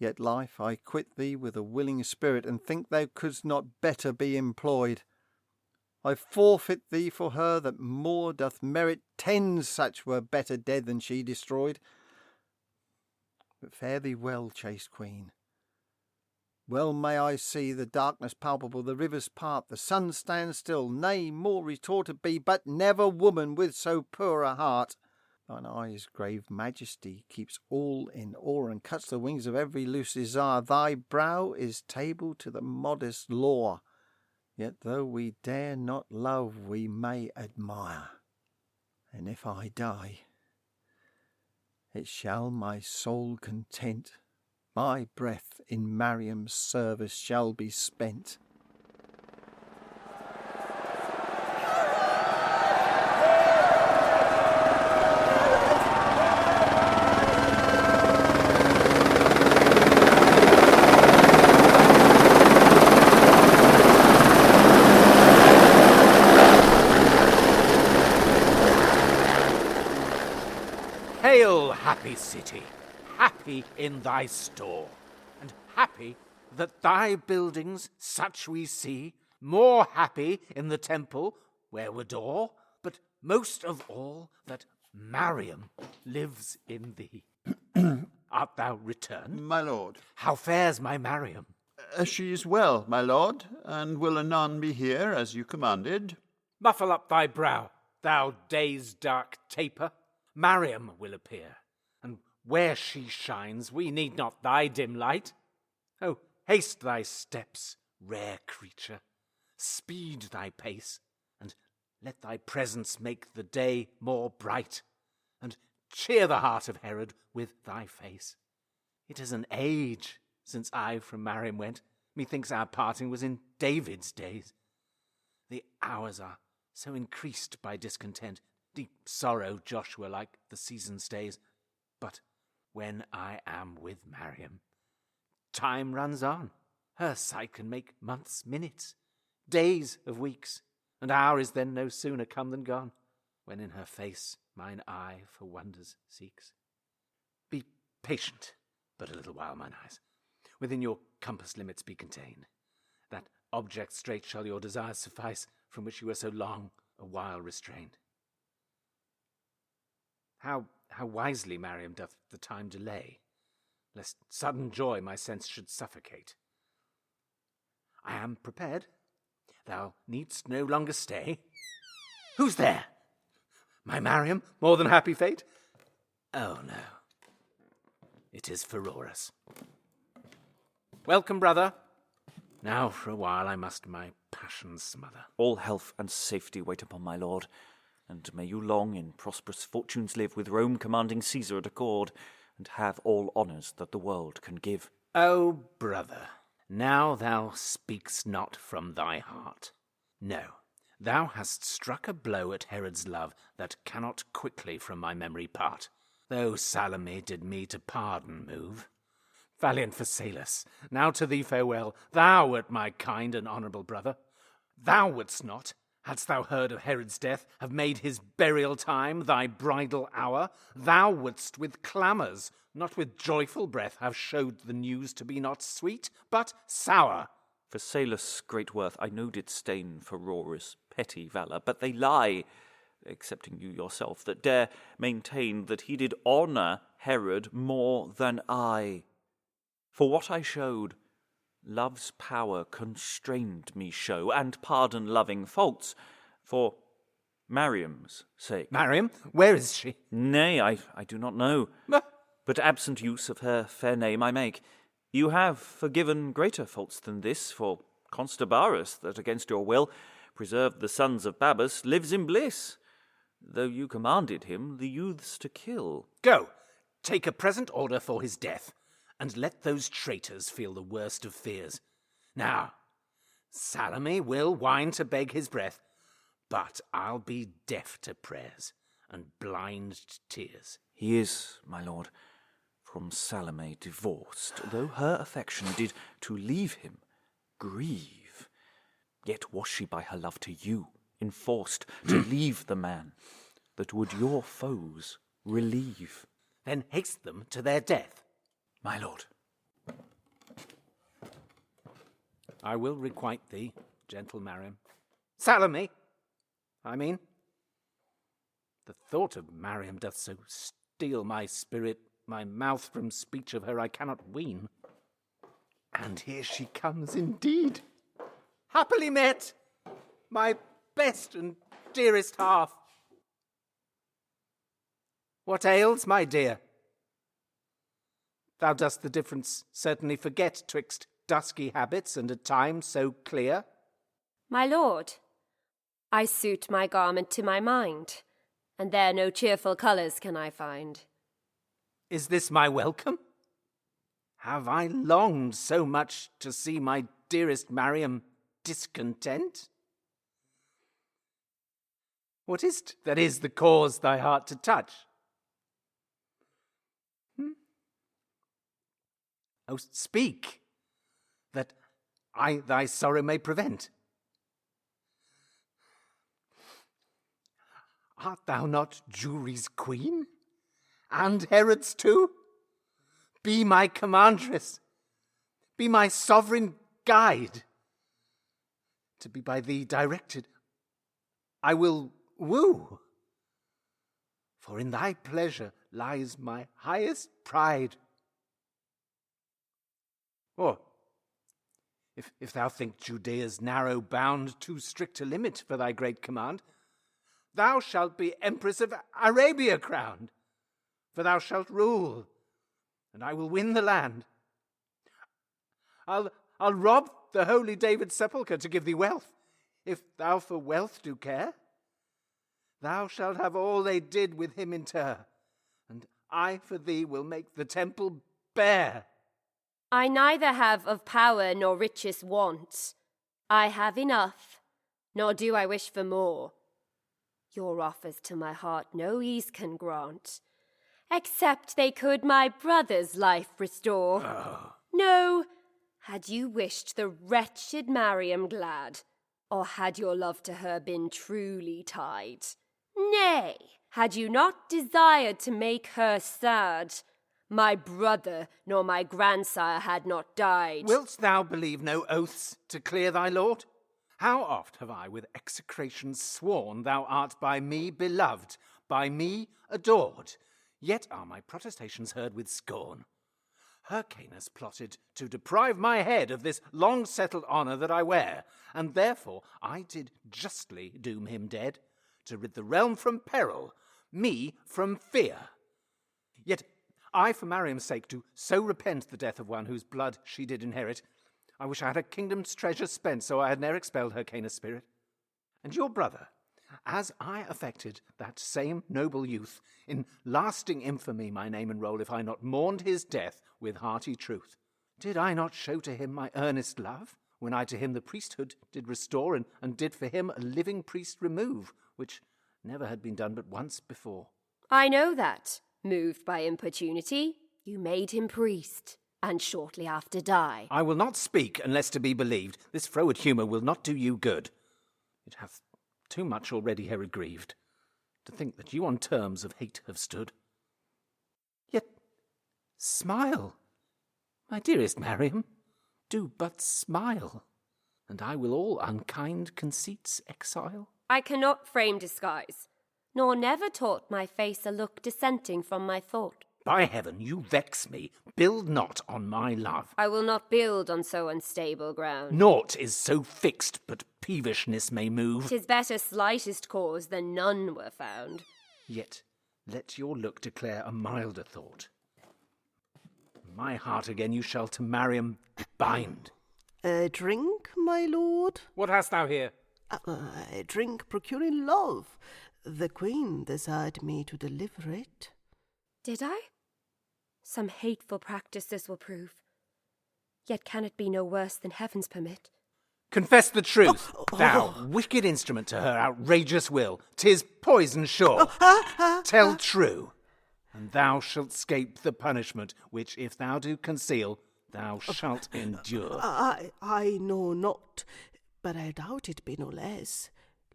Yet life I quit thee with a willing spirit, and think thou couldst not better be employed. I forfeit thee for her that more doth merit 10 such were better dead than she destroyed. But fare thee well, chaste Queen. Well may I see the darkness palpable, the rivers part, the sun stand still, nay, more retorted be, but never woman with so poor a heart. Thine eyes' grave majesty keeps all in awe, and cuts the wings of every loose desire. Thy brow is table to the modest law, yet though we dare not love, we may admire. And if I die, it shall my soul content. My breath in Mariam's service shall be spent. Hail, happy city, happy in thy store, and happy that thy buildings such we see, more happy in the temple where we adore, but most of all that Mariam lives in thee. Art thou returned? My lord. How fares my Mariam? She is well, my lord, and will anon be here as you commanded. Muffle up thy brow, thou day's dark taper. Mariam will appear, and where she shines we need not thy dim light. Oh, haste thy steps, rare creature, speed thy pace, and let thy presence make the day more bright, and cheer the heart of Herod with thy face. It is an age since I from Mariam went. Methinks our parting was in David's days. The hours are so increased by discontent, deep sorrow Joshua like the season stays. But when I am with Mariam, time runs on. Her sight can make months minutes, days of weeks, and hour is then no sooner come than gone, when in her face mine eye for wonders seeks. Be patient but a little while, mine eyes. Within your compass limits be contained. That object straight shall your desires suffice, from which you were so long a while restrained. How wisely Mariam doth the time delay, lest sudden joy my sense should suffocate. I am prepared. Thou needst no longer stay. Who's there? My Mariam, more than happy fate? Oh, no. It is Pheroras. Welcome, brother. Now for a while I must my passions smother. All health and safety wait upon my lord, and may you long in prosperous fortunes live, with Rome commanding Caesar at accord, and have all honours that the world can give. Oh, brother, now thou speakst not from thy heart. No, thou hast struck a blow at Herod's love that cannot quickly from my memory part, though Salome did me to pardon move. Valiant Phasaelus, now to thee farewell. Thou wert my kind and honourable brother. Thou wouldst not, hadst thou heard of Herod's death, have made his burial time thy bridal hour. Thou wouldst with clamours, not with joyful breath, have showed the news to be not sweet, but sour. Phasaelus' great worth I know did stain Pheroras' petty valour, but they lie, excepting you yourself, that dare maintain that he did honour Herod more than I. For what I showed, love's power constrained me show, and pardon loving faults, for Mariam's sake. Mariam? Where is she? Nay, I do not know, but absent use of her fair name I make. You have forgiven greater faults than this, for Constabarus, that against your will preserved the sons of Babus, lives in bliss, though you commanded him the youths to kill. Go, take a present order for his death, and let those traitors feel the worst of fears. Now, Salome will whine to beg his breath, but I'll be deaf to prayers and blind to tears. He is, my lord, from Salome divorced, though her affection did to leave him grieve. Yet was she by her love to you enforced to leave the man that would your foes relieve. Then haste them to their death. My lord. I will requite thee, gentle Mariam. Salome, I mean. The thought of Mariam doth so steel my spirit, my mouth from speech of her I cannot wean. And here she comes indeed. Happily met, my best and dearest half. What ails, my dear? Thou dost the difference certainly forget twixt dusky habits and a time so clear. My lord, I suit my garment to my mind, and there no cheerful colours can I find. Is this my welcome? Have I longed so much to see my dearest Mariam discontent? What is't that is the cause thy heart to touch? Oh, speak, that I thy sorrow may prevent. Art thou not Jewry's queen, and Herod's too? Be my commandress, be my sovereign guide. To be by thee directed, I will woo. For in thy pleasure lies my highest pride. Or, if thou think Judea's narrow bound too strict a limit for thy great command, thou shalt be Empress of Arabia crowned, for thou shalt rule, and I will win the land. I'll rob the holy David's sepulchre to give thee wealth, if thou for wealth do care. Thou shalt have all they did with him inter, and I for thee will make the temple bare. I neither have of power nor riches want. I have enough, nor do I wish for more. Your offers to my heart no ease can grant, except they could my brother's life restore. Oh. No, had you wished the wretched Mariam glad, or had your love to her been truly tied? Nay, had you not desired to make her sad, my brother nor my grandsire had not died. Wilt thou believe no oaths to clear thy lord? How oft have I with execration sworn thou art by me beloved, by me adored, yet are my protestations heard with scorn. Hyrcanus plotted to deprive my head of this long-settled honour that I wear, and therefore I did justly doom him dead, to rid the realm from peril, me from fear. Yet I, for Mariam's sake, do so repent the death of one whose blood she did inherit. I wish I had a kingdom's treasure spent, so I had ne'er expelled Hyrcanus' spirit. And your brother, as I affected that same noble youth, in lasting infamy my name enroll, if I not mourned his death with hearty truth. Did I not show to him my earnest love, when I to him the priesthood did restore, and did for him a living priest remove, which never had been done but once before? I know that, moved by importunity, you made him priest, and shortly after die. I will not speak unless to be believed. This froward humour will not do you good. It hath too much already Herod grieved, to think that you on terms of hate have stood. Yet smile, my dearest Mariam, do but smile, and I will all unkind conceits exile. I cannot frame disguise, nor never taught my face a look dissenting from my thought. By heaven, you vex me. Build not on my love. I will not build on so unstable ground. Naught is so fixed but peevishness may move. 'Tis better slightest cause than none were found. Yet let your look declare a milder thought. My heart again you shall to Mariam bind. A drink, my lord? What hast thou here? A drink procuring love. The queen desired me to deliver it. Did I? Some hateful practice this will prove. Yet can it be no worse than heaven's permit? Confess the truth, thou wicked instrument to her outrageous will. 'Tis poison sure. Tell true, and thou shalt scape the punishment, which if thou do conceal, thou shalt endure. I know not, but I doubt it be no less.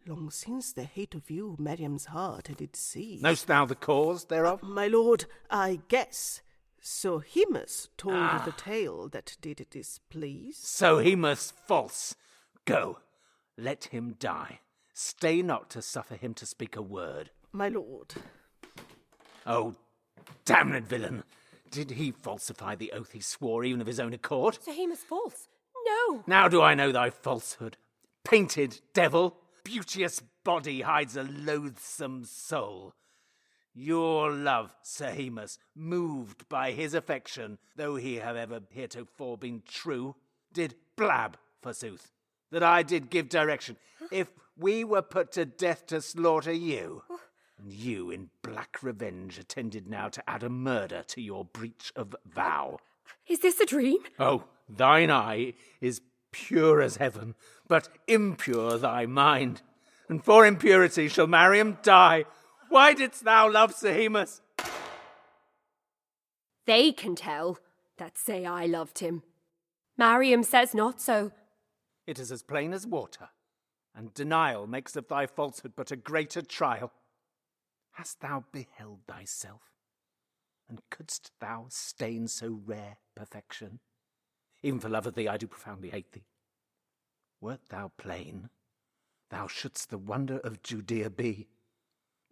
Long since the hate of you Mariam's heart did see. Knowst thou the cause thereof? My lord, I guess. Sohemus told the tale that did displease. Sohemus false. Go, let him die. Stay not to suffer him to speak a word. My lord. Oh, damned villain! Did he falsify the oath he swore even of his own accord? Sohemus false? No! Now do I know thy falsehood. Painted devil! Beauteous body hides a loathsome soul. Your love, Sohemus, moved by his affection, though he have ever heretofore been true, did blab, forsooth, that I did give direction, if we were put to death to slaughter you. And you in black revenge attended now to add a murder to your breach of vow. Is this a dream? Oh, thine eye is pure as heaven, but impure thy mind. And for impurity shall Mariam die. Why didst thou love Seamus? They can tell that say I loved him. Mariam says not so. It is as plain as water, and denial makes of thy falsehood but a greater trial. Hast thou beheld thyself, and couldst thou stain so rare perfection? Even for love of thee I do profoundly hate thee. Wert thou plain, thou shouldst the wonder of Judea be.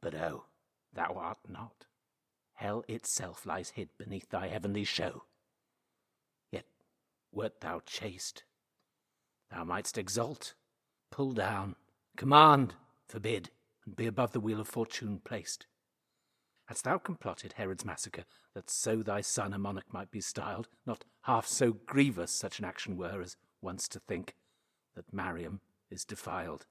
But oh, thou art not. Hell itself lies hid beneath thy heavenly show. Yet wert thou chaste, thou mightst exalt, pull down, command, forbid, and be above the wheel of fortune placed. Hadst thou complotted Herod's massacre, that so thy son a monarch might be styled, not half so grievous such an action were as once to think that Mariam is defiled.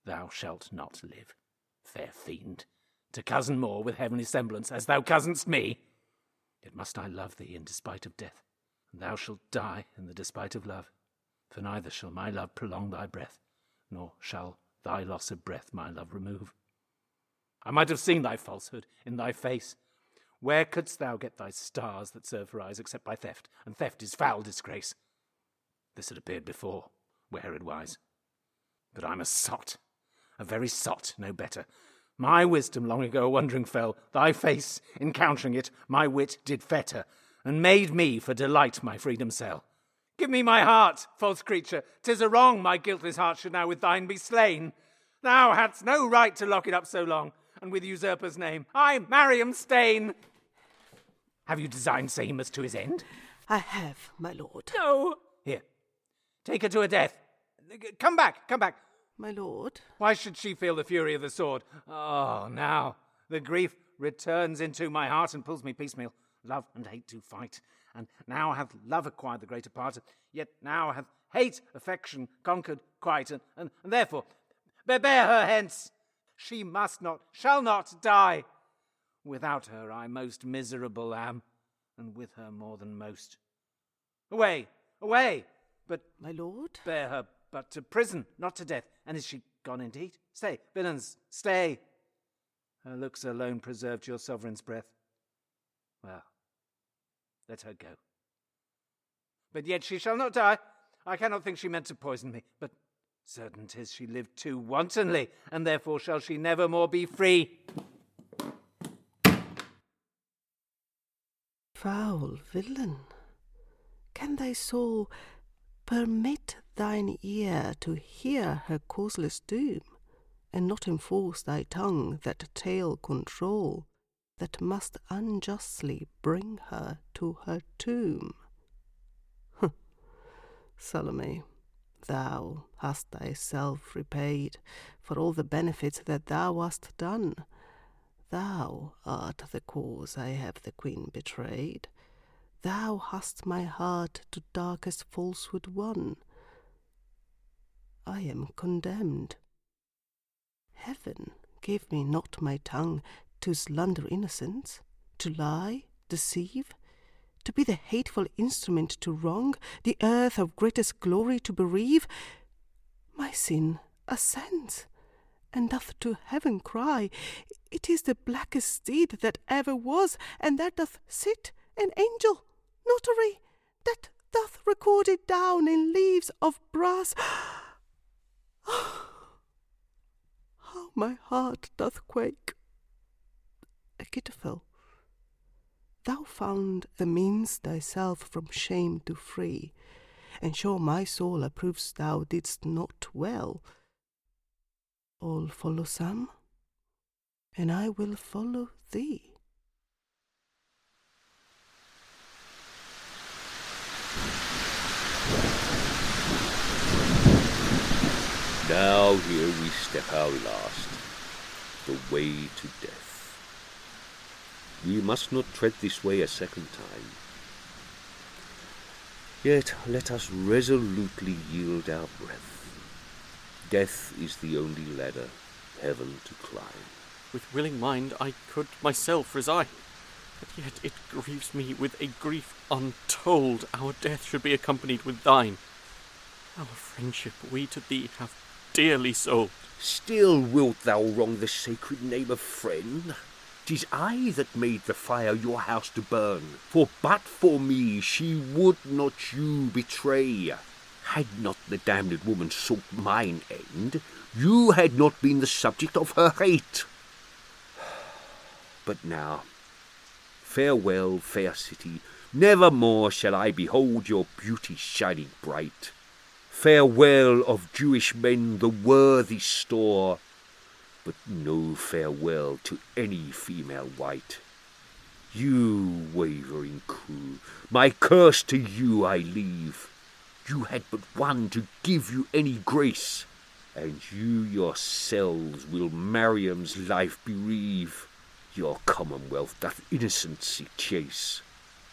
Thou shalt not live, fair fiend, to cozen more with heavenly semblance as thou cozen'st me. Yet must I love thee in despite of death, and thou shalt die in the despite of love. For neither shall my love prolong thy breath, nor shall thy loss of breath my love remove. I might have seen thy falsehood in thy face. Where couldst thou get thy stars that serve for eyes except by theft? And theft is foul disgrace. This had appeared before, where Herod wise. But I'm a sot, a very sot, no better. My wisdom long ago wandering fell. Thy face, encountering it, my wit did fetter, and made me for delight my freedom sell. Give me my heart, false creature. 'Tis a wrong my guiltless heart should now with thine be slain. Thou hadst no right to lock it up so long, and with usurper's name, I, Mariam, stain. Have you designed Seamus to his end? I have, my lord. No. Here, take her to her death. Come back, come back. My lord. Why should she feel the fury of the sword? Oh, now the grief returns into my heart and pulls me piecemeal. Love and hate do fight, and now hath love acquired the greater part, yet now hath hate affection conquered quite, and therefore bear her hence. She must not, shall not die. Without her I most miserable am, and with her more than most. Away, away! But, my lord, bear her but to prison, not to death. And is she gone indeed? Stay, villains, stay! Her looks alone preserved your sovereign's breath. Well, let her go. But yet she shall not die. I cannot think she meant to poison me, but certain 'tis she lived too wantonly, and therefore shall she never more be free. Foul villain, can thy soul permit thine ear to hear her causeless doom, and not enforce thy tongue that tale control, that must unjustly bring her to her tomb? Salome, thou hast thyself repaid for all the benefits that thou hast done. Thou art the cause I have the queen betrayed. Thou hast my heart to darkest falsehood won. I am condemned. Heaven gave me not my tongue to slander innocence, to lie, deceive, to be the hateful instrument to wrong, the earth of greatest glory to bereave. My sin ascends, and doth to heaven cry, it is the blackest deed that ever was, and that doth sit an angel, notary, that doth record it down in leaves of brass. How my heart doth quake. Achitophel, thou found the means thyself from shame to free, and sure my soul approves thou didst not well. All follow some, and I will follow thee. Now here we step our last, the way to death. We must not tread this way a second time. Yet let us resolutely yield our breath. Death is the only ladder heaven to climb. with willing mind I could myself resign. But yet it grieves me with a grief untold our death should be accompanied with thine. Our friendship we to thee have dearly sold. Still wilt thou wrong the sacred name of friend? 'Tis I that made the fire your house to burn, for but for me she would not you betray. Had not the damned woman sought mine end, you had not been the subject of her hate. But now, farewell, fair city, never more shall I behold your beauty shining bright. Farewell of Jewish men the worthy store, but no farewell to any female white. You wavering crew, my curse to you I leave. You had but one to give you any grace, and you yourselves will Mariam's life bereave. Your commonwealth doth innocency chase.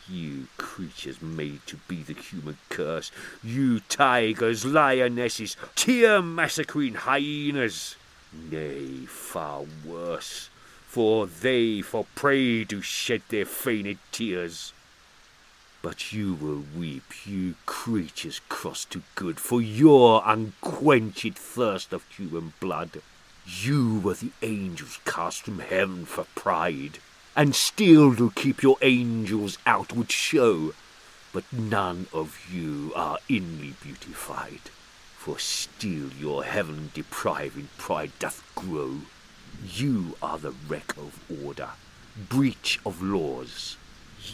You creatures made to be the human curse, you tigers, lionesses, tear-massacring hyenas. Nay, far worse, for they for prey do shed their feigned tears. But you will weep, you creatures crossed to good, for your unquenched thirst of human blood. You were the angels cast from heaven for pride, and still do keep your angels' outward show, but none of you are inly beautified, for still your heaven-depriving pride doth grow. You are the wreck of order, breach of laws.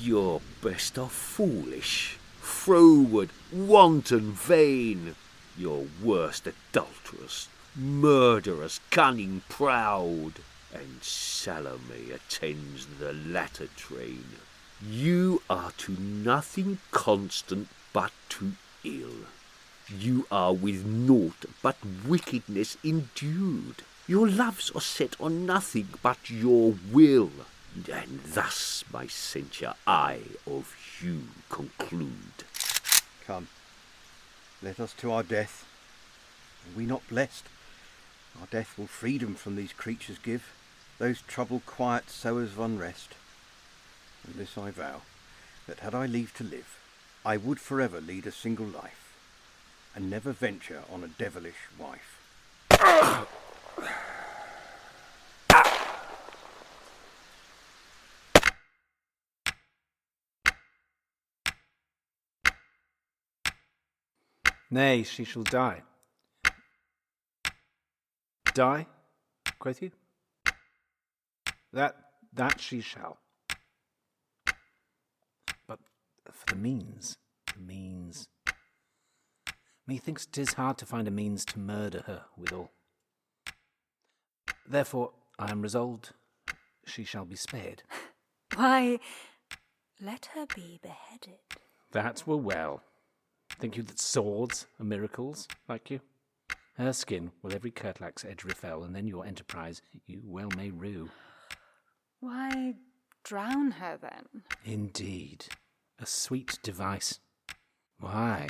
Your best are foolish, froward, wanton, vain. Your worst adulterous, murderous, cunning, proud. And Salome attends the latter train. You are to nothing constant but to ill. You are with naught but wickedness endued. Your loves are set on nothing but your will. And thus my censure I of you conclude. Come, let us to our death. Are we not blessed? Our death will freedom from these creatures give, those troubled quiet sowers of unrest. And this I vow, that had I leave to live, I would forever lead a single life, and never venture on a devilish wife. Nay, she shall die. Die, quoth you? That she shall. But for the means. Methinks 'tis hard to find a means to murder her withal. Therefore I am resolved she shall be spared. Why, let her be beheaded. That were well. Think you that swords are miracles, like you? Her skin will every curtlax edge refell, and then your enterprise you well may rue. Why, drown her then? Indeed, a sweet device. Why?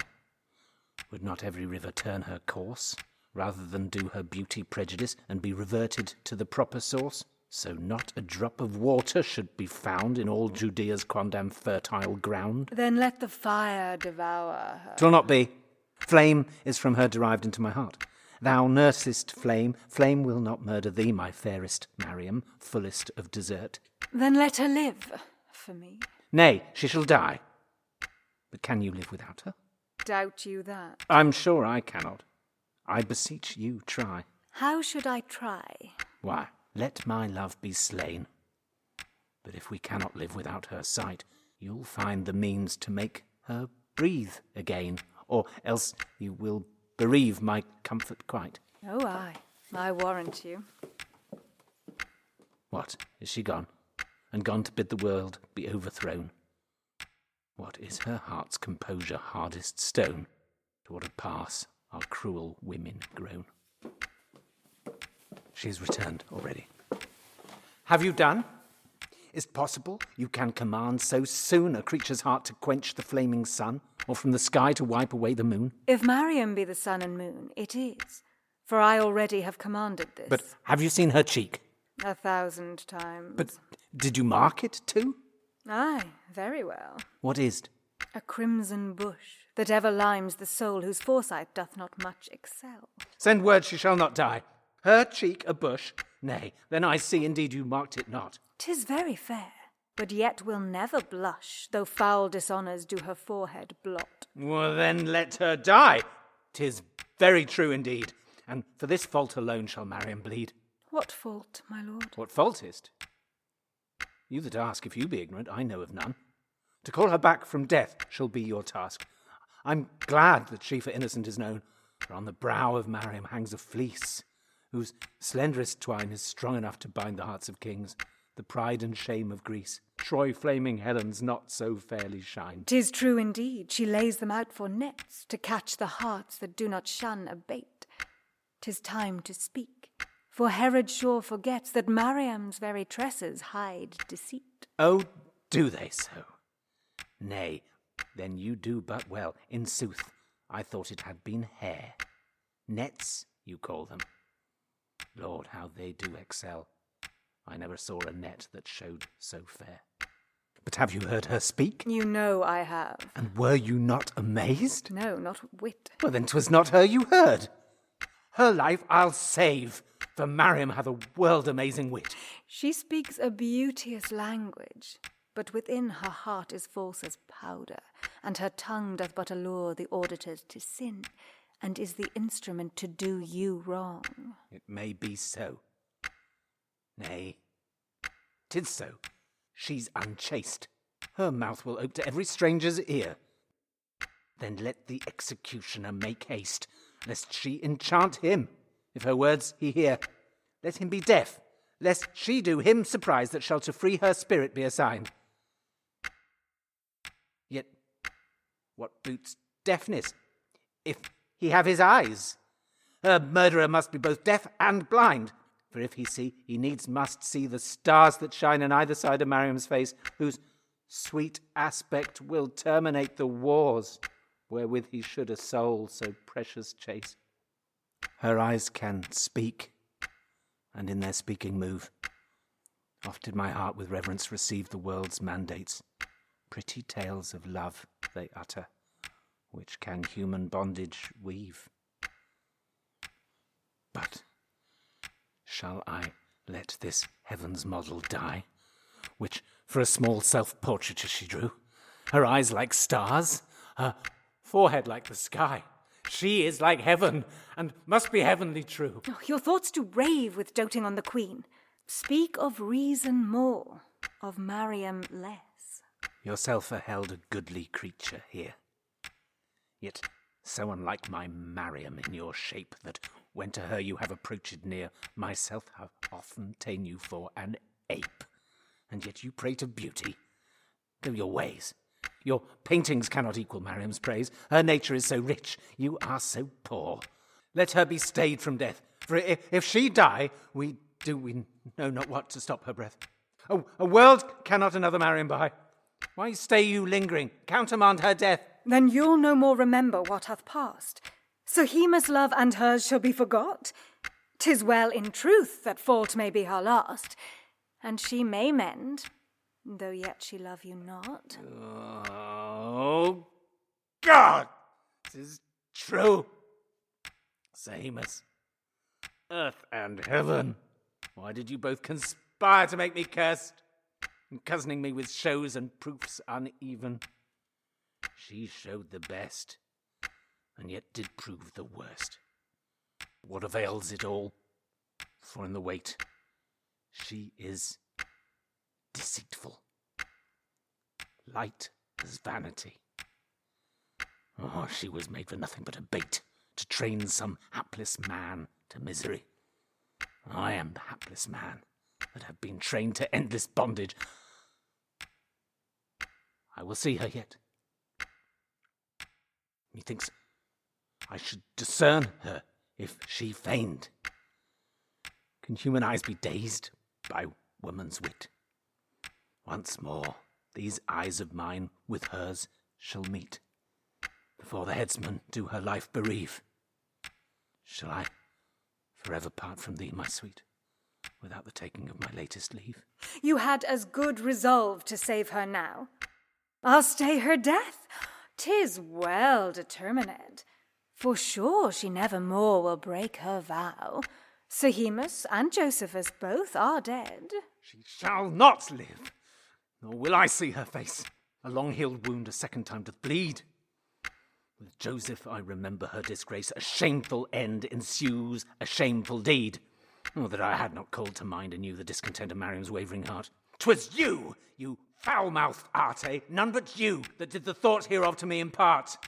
Would not every river turn her course, rather than do her beauty prejudice, and be reverted to the proper source? So not a drop of water should be found in all Judea's quondam fertile ground. Then let the fire devour her. 'Twill not be. Flame is from her derived into my heart. Thou nursest flame, flame will not murder thee, my fairest Mariam, fullest of desert. Then let her live, for me. Nay, she shall die. But can you live without her? Doubt you that? I'm sure I cannot. I beseech you, try. How should I try? Why, let my love be slain. But if we cannot live without her sight, you'll find the means to make her breathe again, or else you will bereave my comfort quite. Oh, I warrant you. What, is she gone, and gone to bid the world be overthrown? What is her heart's composure hardest stone? To what a pass are cruel women grown? She has returned already. Have you done? Is it possible you can command so soon a creature's heart to quench the flaming sun, or from the sky to wipe away the moon? If Mariam be the sun and moon, it is, for I already have commanded this. But have you seen her cheek? 1,000 times. But did you mark it too? Aye, very well. What is't? A crimson bush that ever limes the soul whose foresight doth not much excel. Send word she shall not die. Her cheek a bush? Nay, then I see indeed you marked it not. 'Tis very fair, but yet will never blush, though foul dishonours do her forehead blot. Well, then let her die. 'Tis very true indeed, and for this fault alone shall Mariam bleed. What fault, my lord? What fault is't? You that ask, if you be ignorant, I know of none. To call her back from death shall be your task. I'm glad that she for innocent is known, for on the brow of Mariam hangs a fleece, whose slenderest twine is strong enough to bind the hearts of kings, the pride and shame of Greece. Troy flaming Helen's not so fairly shine. 'Tis true indeed, she lays them out for nets, to catch the hearts that do not shun a bait. 'Tis time to speak, for Herod sure forgets that Mariam's very tresses hide deceit. Oh, do they so? Nay, then you do but well. In sooth, I thought it had been hair. Nets, you call them. Lord, how they do excel. I never saw a net that showed so fair. But have you heard her speak? You know I have. And were you not amazed? No, not a whit. Well, then 'twas not her you heard. Her life I'll save, for Mariam hath a world-amazing wit. She speaks a beauteous language, but within her heart is false as powder, and her tongue doth but allure the auditors to sin, and is the instrument to do you wrong. It may be so. Nay, 'tis so. She's unchaste. Her mouth will ope to every stranger's ear. Then let the executioner make haste, lest she enchant him, if her words he hear. Let him be deaf, lest she do him surprise that shall to free her spirit be assigned. Yet what boots deafness, if he have his eyes? Her murderer must be both deaf and blind, for if he see, he needs must see the stars that shine on either side of Mariam's face, whose sweet aspect will terminate the wars wherewith he should a soul so precious chase. Her eyes can speak, and in their speaking move. Oft did my heart with reverence receive the world's mandates. Pretty tales of love they utter, which can human bondage weave. But shall I let this heaven's model die, which for a small self-portraiture she drew? Her eyes like stars, her forehead like the sky. She is like heaven, and must be heavenly true. Oh, your thoughts do rave with doting on the queen. Speak of reason more, of Mariam less. Yourself held a goodly creature here, yet so unlike my Mariam in your shape, that when to her you have approached near, myself have often ta'en you for an ape, and yet you prate of beauty. Go your ways. Your paintings cannot equal Mariam's praise. Her nature is so rich, you are so poor. Let her be stayed from death, for if she die, we know not what to stop her breath. Oh, a world cannot another Mariam buy. Why stay you lingering? Countermand her death. Then you'll no more remember what hath passed. So he must love, and hers shall be forgot. 'Tis well in truth that fault may be her last, and she may mend, though yet she love you not. Oh, God! 'Tis true. Samus, earth and heaven, why did you both conspire to make me cursed, and cozening me with shows and proofs uneven? She showed the best, and yet did prove the worst. What avails it all? For in the weight, she is deceitful, light as vanity. Oh, she was made for nothing but a bait, to train some hapless man to misery. I am the hapless man that have been trained to endless bondage. I will see her yet. Methinks I should discern her if she feigned. Can human eyes be dazed by woman's wit? Once more, these eyes of mine with hers shall meet, before the headsman do her life bereave. Shall I forever part from thee, my sweet? without the taking of my latest leave. You had as good resolve to save her now. I'll stay her death. 'Tis well determined. For sure she never more will break her vow. Seamus and Josephus both are dead. She shall not live, nor will I see her face. A long-healed wound a second time doth bleed. With Joseph I remember her disgrace. A shameful end ensues, a shameful deed. Oh, that I had not called to mind anew the discontent of Mariam's wavering heart. 'Twas you, you foul-mouthed Arte, none but you, that did the thought hereof to me impart.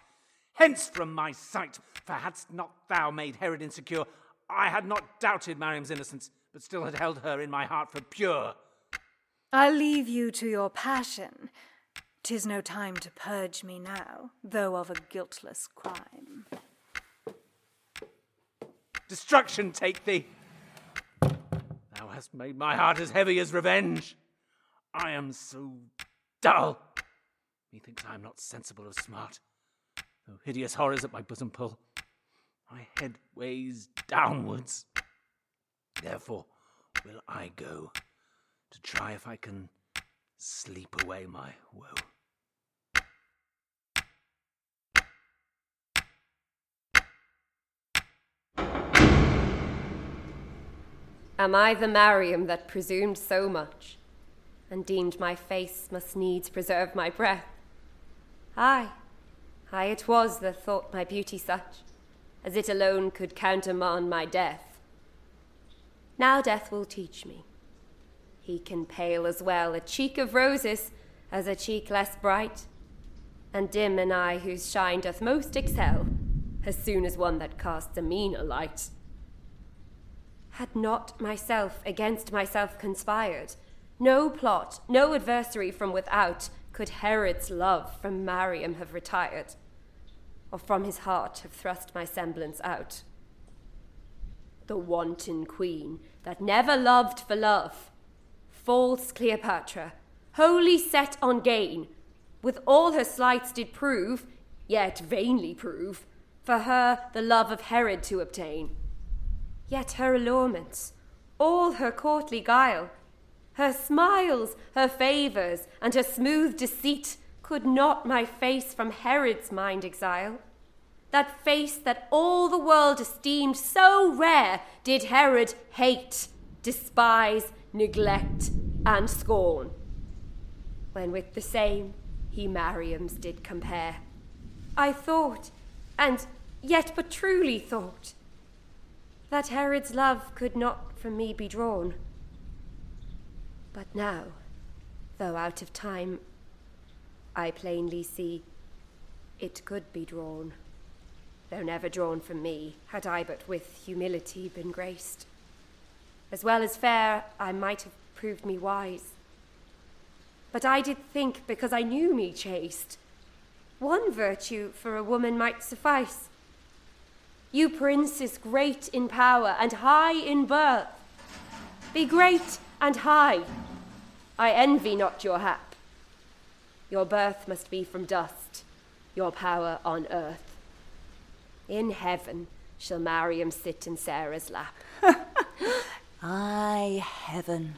Hence from my sight, for hadst not thou made Herod insecure, I had not doubted Mariam's innocence, but still had held her in my heart for pure. I'll leave you to your passion. 'Tis no time to purge me now, though of a guiltless crime. Destruction take thee! Thou hast made my heart as heavy as revenge. I am so dull. Methinks I am not sensible of smart, though hideous horrors at my bosom pull. My head weighs downwards. Therefore will I go, to try if I can sleep away my woe. Am I the Mariam that presumed so much, and deemed my face must needs preserve my breath? Aye, it was that thought my beauty such, as it alone could countermand my death. Now death will teach me. He can pale as well a cheek of roses as a cheek less bright, and dim an eye whose shine doth most excel, as soon as one that casts a meaner light. Had not myself against myself conspired, no plot, no adversary from without could Herod's love from Mariam have retired, or from his heart have thrust my semblance out. The wanton queen that never loved for love, false Cleopatra, wholly set on gain, with all her sleights did prove, yet vainly prove, for her the love of Herod to obtain. Yet her allurements, all her courtly guile, her smiles, her favours, and her smooth deceit could not my face from Herod's mind exile. That face that all the world esteemed so rare did Herod hate, despise, neglect, and scorn, when with the same he Mariam's did compare. I thought, and yet but truly thought, that Herod's love could not from me be drawn. But now, though out of time, I plainly see it could be drawn, though never drawn from me, had I but with humility been graced. As well as fair, I might have proved me wise. But I did think, because I knew me chaste, one virtue for a woman might suffice. You princes great in power and high in birth, be great and high. I envy not your hap. Your birth must be from dust, your power on earth. In heaven shall Mariam sit in Sarah's lap. Aye, heaven.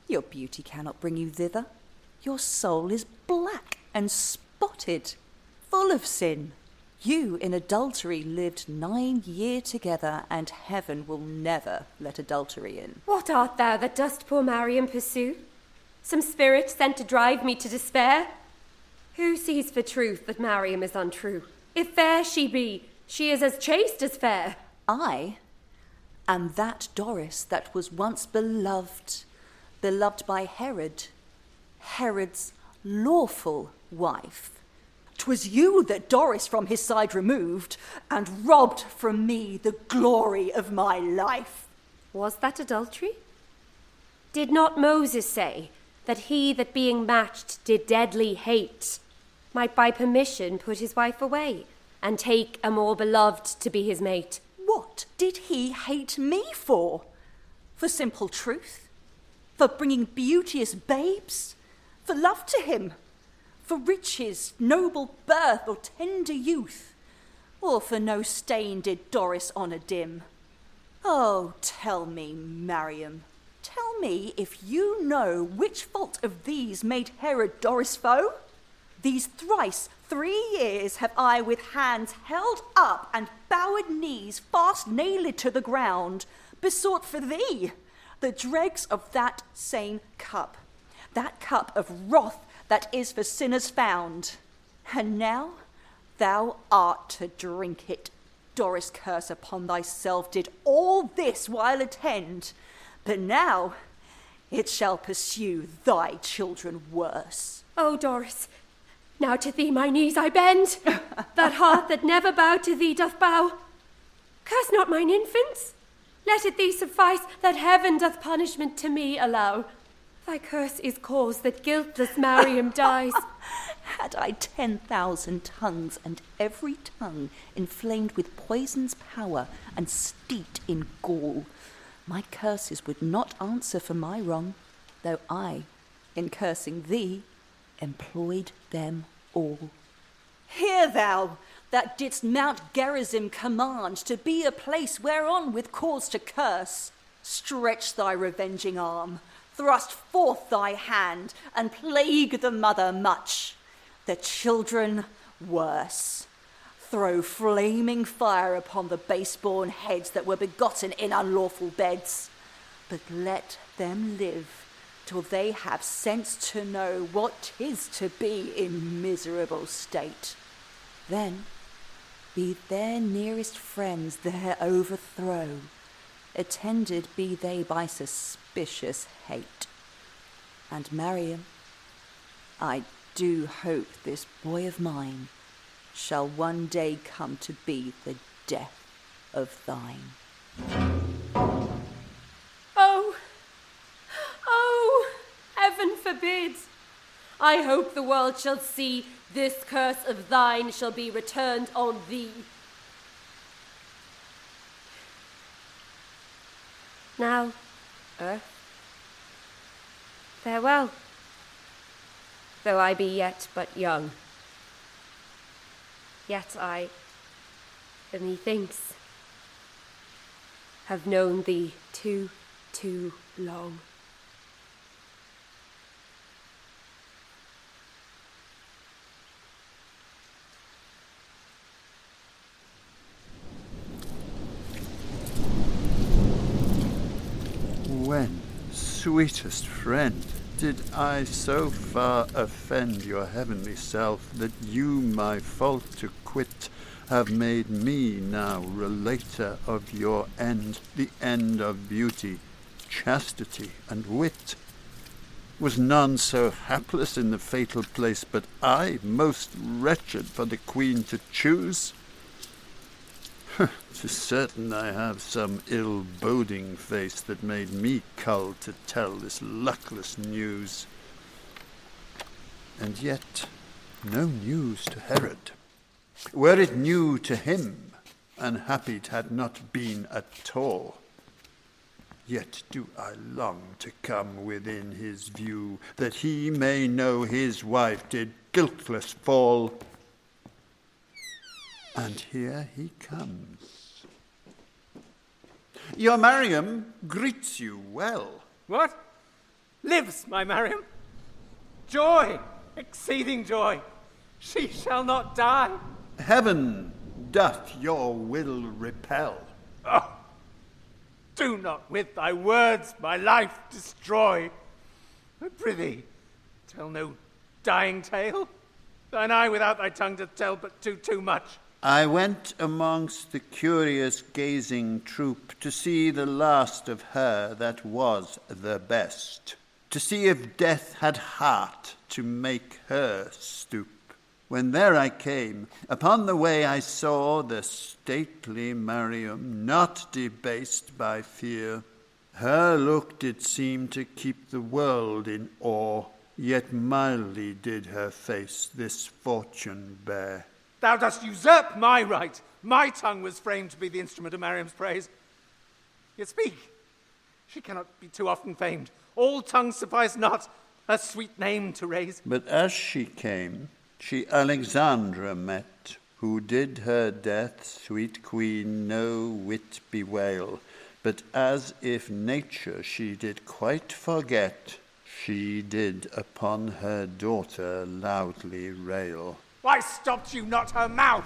Your beauty cannot bring you thither. Your soul is black and spotted, full of sin. You in adultery lived 9 years together, and heaven will never let adultery in. What art thou that dost poor Mariam pursue? Some spirit sent to drive me to despair? Who sees for truth that Mariam is untrue? If fair she be, she is as chaste as fair. I am that Doris that was once beloved by Herod, Herod's lawful wife. 'Twas you that Doris from his side removed, and robbed from me the glory of my life. Was that adultery? Did not Moses say that he that being matched did deadly hate might by permission put his wife away, and take a more beloved to be his mate? What did he hate me for? For simple truth? For bringing beauteous babes? For love to him? For riches, noble birth, or tender youth? Or for no stain did Doris honour dim? Oh, tell me, Mariam, Tell me if you know which fault of these made Herod Doris foe? These thrice 3 years have I with hands held up and bowed knees fast nailed to the ground, besought for thee, the dregs of that same cup, that cup of wrath that is for sinners found. And now thou art to drink it. Doris, curse upon thyself, did all this while attend, but now it shall pursue thy children worse. O Doris, now to thee my knees I bend. That heart that never bowed to thee doth bow. Curse not mine infants. Let it thee suffice that heaven doth punishment to me allow. Thy curse is cause that guiltless Mariam dies. Had I 10,000 tongues, and every tongue inflamed with poison's power and steeped in gall, my curses would not answer for my wrong, though I, in cursing thee, employed them all. Hear thou, that didst Mount Gerizim command to be a place whereon with cause to curse, stretch thy revenging arm, thrust forth thy hand, and plague the mother much, the children worse. Throw flaming fire upon the base-born heads that were begotten in unlawful beds, but let them live till they have sense to know what 'tis to be in miserable state. Then be their nearest friends their overthrow, attended be they by suspicious hate. And Mariam, I do hope this boy of mine shall one day come to be the death of thine. Oh, heaven forbid! I hope the world shall see this curse of thine shall be returned on thee. Now, earth, farewell, though I be yet but young. Yet I, methinks, have known thee too long. When, sweetest friend, did I so far offend your heavenly self that you my fault to quit have made me now relater of your end, the end of beauty, chastity, and wit? Was none so hapless in the fatal place, but I most wretched for the queen to choose? 'Tis certain I have some ill-boding face that made me cull to tell this luckless news. And yet no news to Herod. Were it new to him, unhappy 't had not been at all. Yet do I long to come within his view, that he may know his wife did guiltless fall. And here he comes. Your Mariam greets you well. What? Lives my Mariam? Joy, exceeding joy. She shall not die. Heaven doth your will repel. Oh, do not with thy words my life destroy. I prithee, tell no dying tale. Thine eye without thy tongue doth tell but too much. I went amongst the curious gazing troop to see the last of her that was the best, to see if death had heart to make her stoop. When there I came, upon the way I saw the stately Mariam, not debased by fear. Her look did seem to keep the world in awe, yet mildly did her face this fortune bear. Thou dost usurp my right. My tongue was framed to be the instrument of Mariam's praise. Yet speak. She cannot be too often famed. All tongues suffice not her sweet name to raise. But as she came, she ALEXANDRA met, who did her death, sweet queen, no whit bewail, but as if nature she did quite forget, she did upon her daughter loudly rail. Why stopped you not her mouth?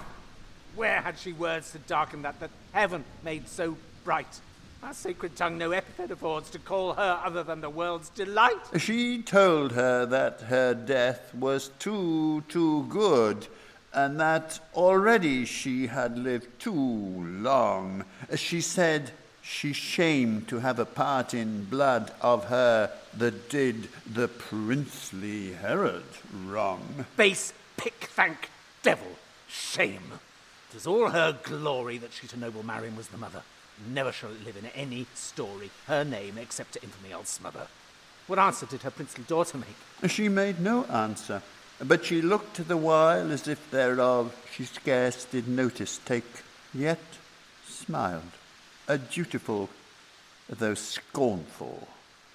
Where had she words to darken that heaven made so bright? Our sacred tongue no epithet affords to call her other than the world's delight. She told her that her death was too good, and that already she had lived too long. She said she shamed to have a part in blood of her that did the princely Herod wrong. Base pick-thank devil, shame. 'Tis all her glory that she to noble Mariam was the mother. Never shall it live in any story her name, except to infamy I'll smother. What answer did her princely daughter make? She made no answer, but she looked the while as if thereof she scarce did notice take, yet smiled, a dutiful, though scornful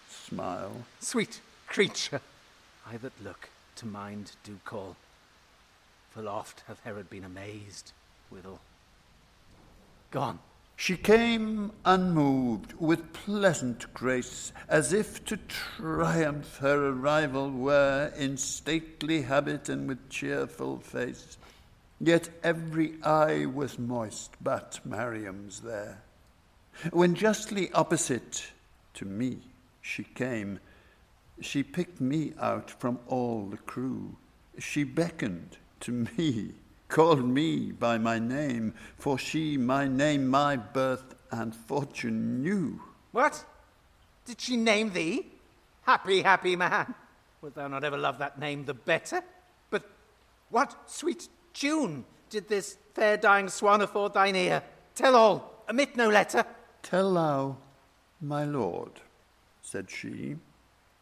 smile. Sweet creature, I that look to mind do call. Full oft hath Herod been amazed withal. Gone. She came unmoved, with pleasant grace, as if to triumph her arrival were, in stately habit and with cheerful face. Yet every eye was moist but Mariam's there. When justly opposite to me she came, she picked me out from all the crew. She beckoned to me, called me by my name, for she my name, my birth, and fortune knew. What? Did she name thee? Happy, happy man. Wilt thou not ever love that name the better? But what sweet tune did this fair dying swan afford thine ear? Tell all, omit no letter. Tell thou, my lord, said she.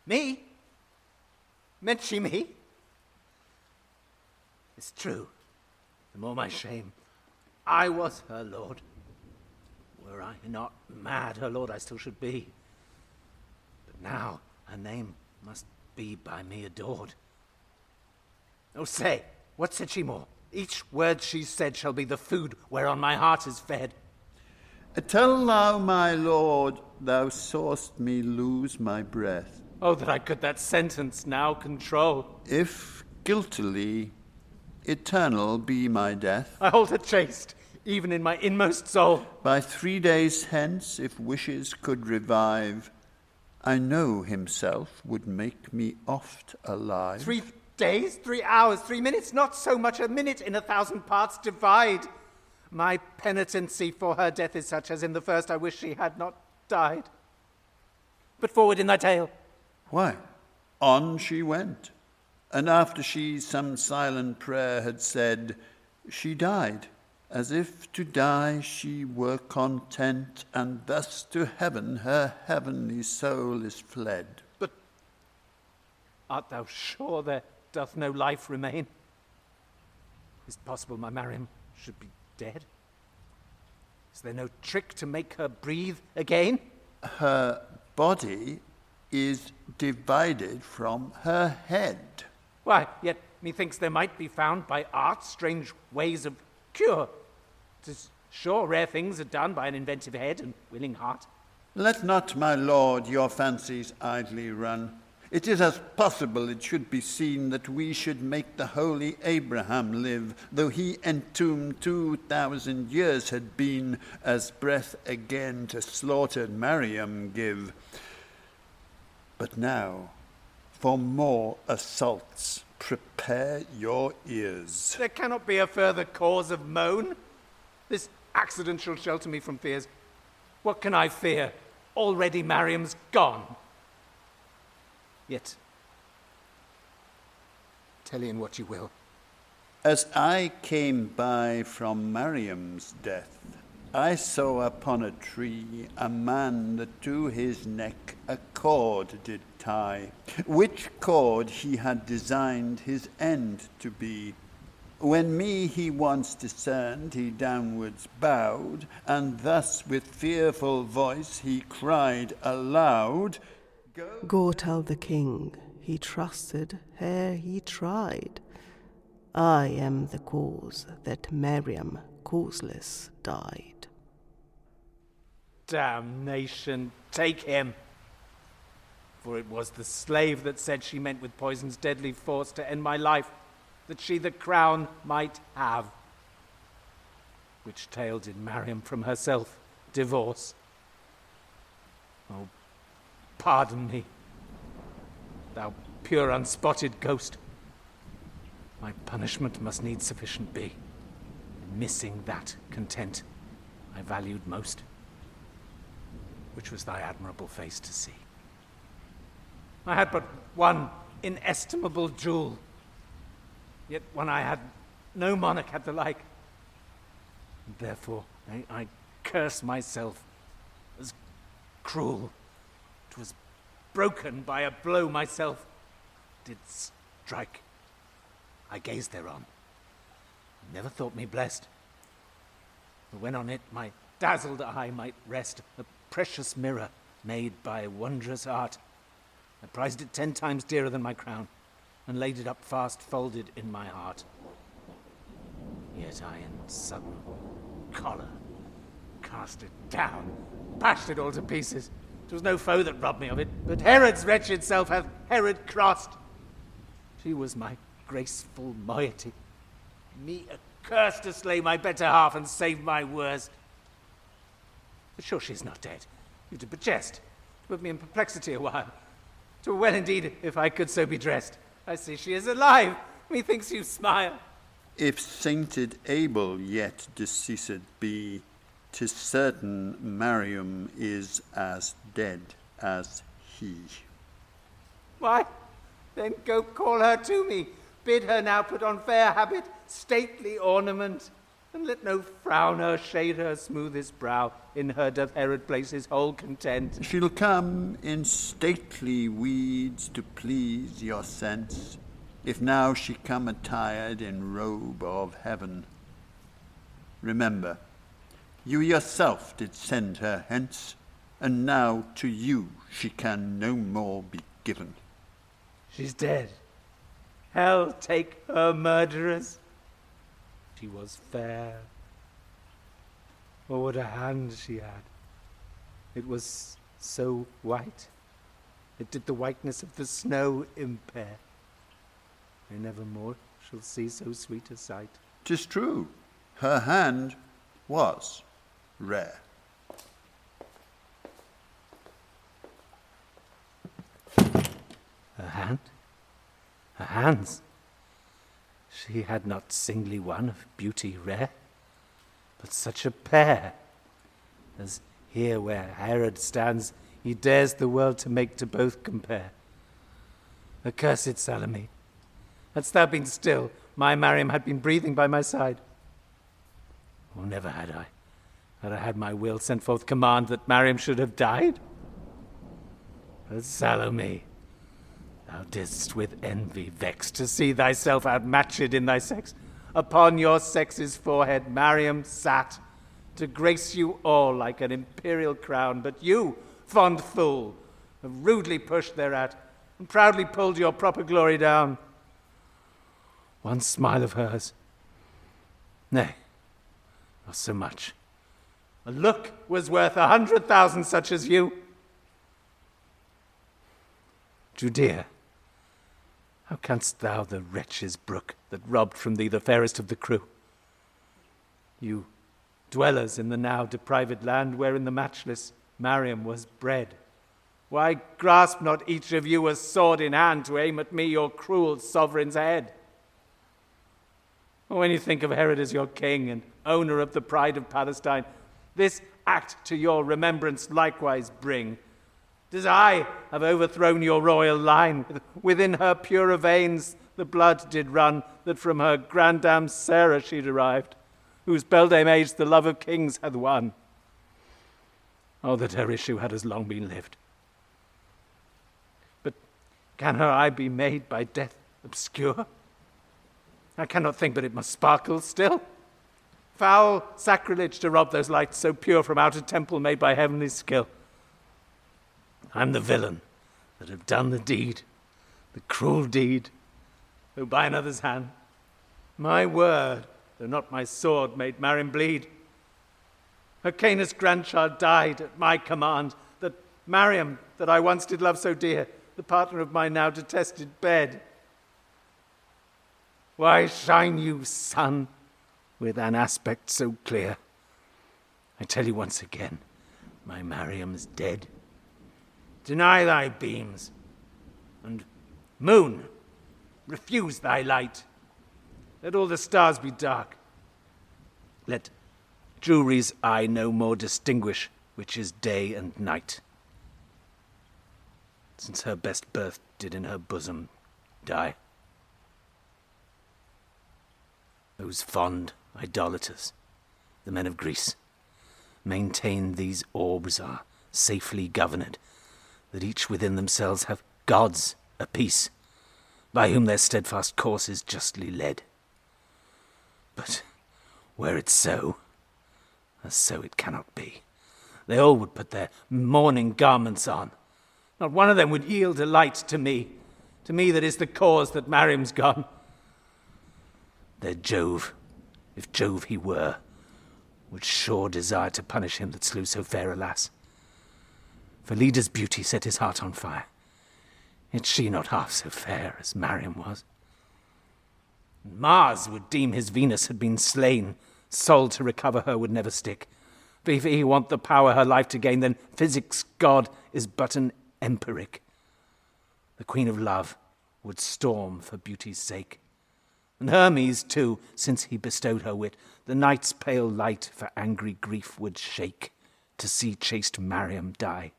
Me? Meant she me? It's true. The more my shame. I was her lord. Were I not mad, her lord I still should be. But now her name must be by me adored. Oh, say, what said she more? Each word she said shall be the food whereon my heart is fed. Tell thou, my lord, thou saw'st me lose my breath. Oh, that I could that sentence now control. If guiltily, eternal be my death. I hold her chaste, even in my inmost soul. By 3 days hence, if wishes could revive, I know himself would make me oft alive. 3 days, 3 hours, 3 minutes, not so much a minute in 1,000 parts divide. My penitency for her death is such as in the first I wish she had not died. But forward in thy tale. Why, on she went, and after she some silent prayer had said, she died, as if to die she were content, and thus to heaven her heavenly soul is fled. But art thou sure there doth no life remain? Is it possible my Mariam should be dead? Is there no trick to make her breathe again? Her body is divided from her head. Why, yet methinks there might be found by art strange ways of cure. 'Tis sure rare things are done by an inventive head and willing heart. Let not, my lord, your fancies idly run. It is as possible it should be seen that we should make the holy Abraham live, though he entombed 2,000 years had been, as breath again to slaughtered Mariam give. But now, for more assaults, prepare your ears. There cannot be a further cause of moan. This accident shall shelter me from fears. What can I fear? Already Mariam's gone. Yet, tell in what you will. As I came by from Mariam's death, I saw upon a tree a man that to his neck a cord did tie, which cord he had designed his end to be. When me he once discerned, he downwards bowed, and thus with fearful voice he cried aloud, Go tell the king, he trusted ere he tried. I am the cause that Mariam causeless died. Damnation take him! For it was the slave that said she meant with poison's deadly force to end my life, that she the crown might have. Which tale did Mariam from herself divorce. Oh, pardon me, thou pure unspotted ghost. My punishment must need sufficient be. Missing that content I valued most, which was thy admirable face to see. I had but one inestimable jewel, yet one I had no monarch had the like. And therefore I curse myself as cruel. 'Twas broken by a blow myself did strike. I gazed thereon, never thought me blessed. But when on it my dazzled eye might rest, a precious mirror made by wondrous art, I prized it 10 times dearer than my crown, and laid it up fast folded in my heart. Yet I in sudden choler cast it down, bashed it all to pieces. 'Twas no foe that robbed me of it, but Herod's wretched self hath Herod crossed. She was my graceful moiety, me a curse to slay my better half and save my worst. But sure she's not dead. You did but jest, to put me in perplexity a while. 'Twere well indeed if I could so be dressed. I see she is alive. Methinks you smile. If sainted Abel yet deceased be, 'tis certain Mariam is as dead as he. Why, then go call her to me. Bid her now put on fair habit, stately ornament, and let no frowner shade her smoothest brow. In her doth Herod place his whole content. She'll come in stately weeds to please your sense, if now she come attired in robe of heaven. Remember, you yourself did send her hence, and now to you she can no more be given. She's dead. Hell take her murderers. She was fair. Oh, what a hand she had. It was so white. It did the whiteness of the snow impair. I never more shall see so sweet a sight. 'Tis true, her hand was rare. Her hand? Her hands? She had not singly one of beauty rare, but such a pair, as here where Herod stands, he dares the world to make to both compare. Accursed Salome, hadst thou been still, my Mariam had been breathing by my side. Oh, never had I had my will sent forth command that Mariam should have died. But Salome, thou didst with envy vex to see thyself outmatched in thy sex. Upon your sex's forehead Mariam sat, to grace you all like an imperial crown. But you, fond fool, have rudely pushed thereat, and proudly pulled your proper glory down. One smile of hers, nay, not so much. A look was worth 100,000 such as you. Judea, how canst thou the wretches brook that robbed from thee the fairest of the crew? You, dwellers in the now deprived land wherein the matchless Mariam was bred, why grasp not each of you a sword in hand to aim at me, your cruel sovereign's head? When you think of Herod as your king and owner of the pride of Palestine, this act to your remembrance likewise bring. 'Tis I have overthrown your royal line. Within her purer veins the blood did run that from her grandam Sarah she derived, whose beldame age the love of kings hath won. Oh, that her issue had as long been lived. But can her eye be made by death obscure? I cannot think but it must sparkle still. Foul sacrilege to rob those lights so pure from out a temple made by heavenly skill. I'm the villain that have done the deed, the cruel deed, though by another's hand. My word, though not my sword, made Mariam bleed. Hyrcanus' grandchild died at my command, that Mariam, that I once did love so dear, the partner of my now detested bed. Why shine you, sun, with an aspect so clear? I tell you once again, my Mariam's dead. Deny thy beams, and moon, refuse thy light. Let all the stars be dark. Let Jewry's eye no more distinguish which is day and night. Since her best birth did in her bosom die. Those fond idolaters, the men of Greece, maintain these orbs are safely governed, that each within themselves have gods apiece, by whom their steadfast course is justly led. But were it so, as so it cannot be, they all would put their mourning garments on. Not one of them would yield a light to me that is the cause that Mariam's gone. Their Jove, if Jove he were, would sure desire to punish him that slew so fair a lass. For Leda's beauty set his heart on fire, yet she not half so fair as Mariam was. And Mars would deem his Venus had been slain, soul to recover her would never stick. For if he want the power her life to gain, then physics' god is but an empiric. The queen of love would storm for beauty's sake. And Hermes, too, since he bestowed her wit, the night's pale light for angry grief would shake, to see chaste Mariam die,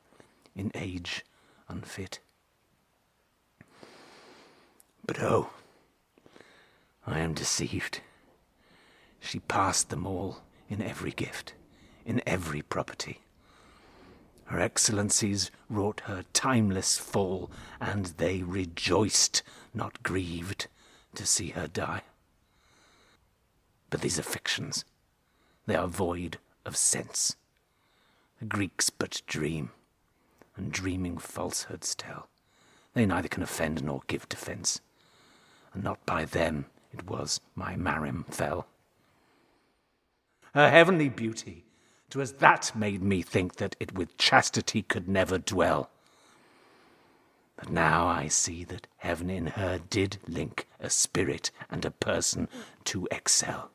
in age unfit. But oh, I am deceived. She passed them all in every gift, in every property. Her excellencies wrought her timeless fall, and they rejoiced, not grieved, to see her die. But these are fictions. They are void of sense. The Greeks but dream, and dreaming falsehoods tell. They neither can offend nor give defence, and not by them it was my Mariam fell. Her heavenly beauty, 'twas that made me think that it with chastity could never dwell. But now I see that heaven in her did link a spirit and a person to excel.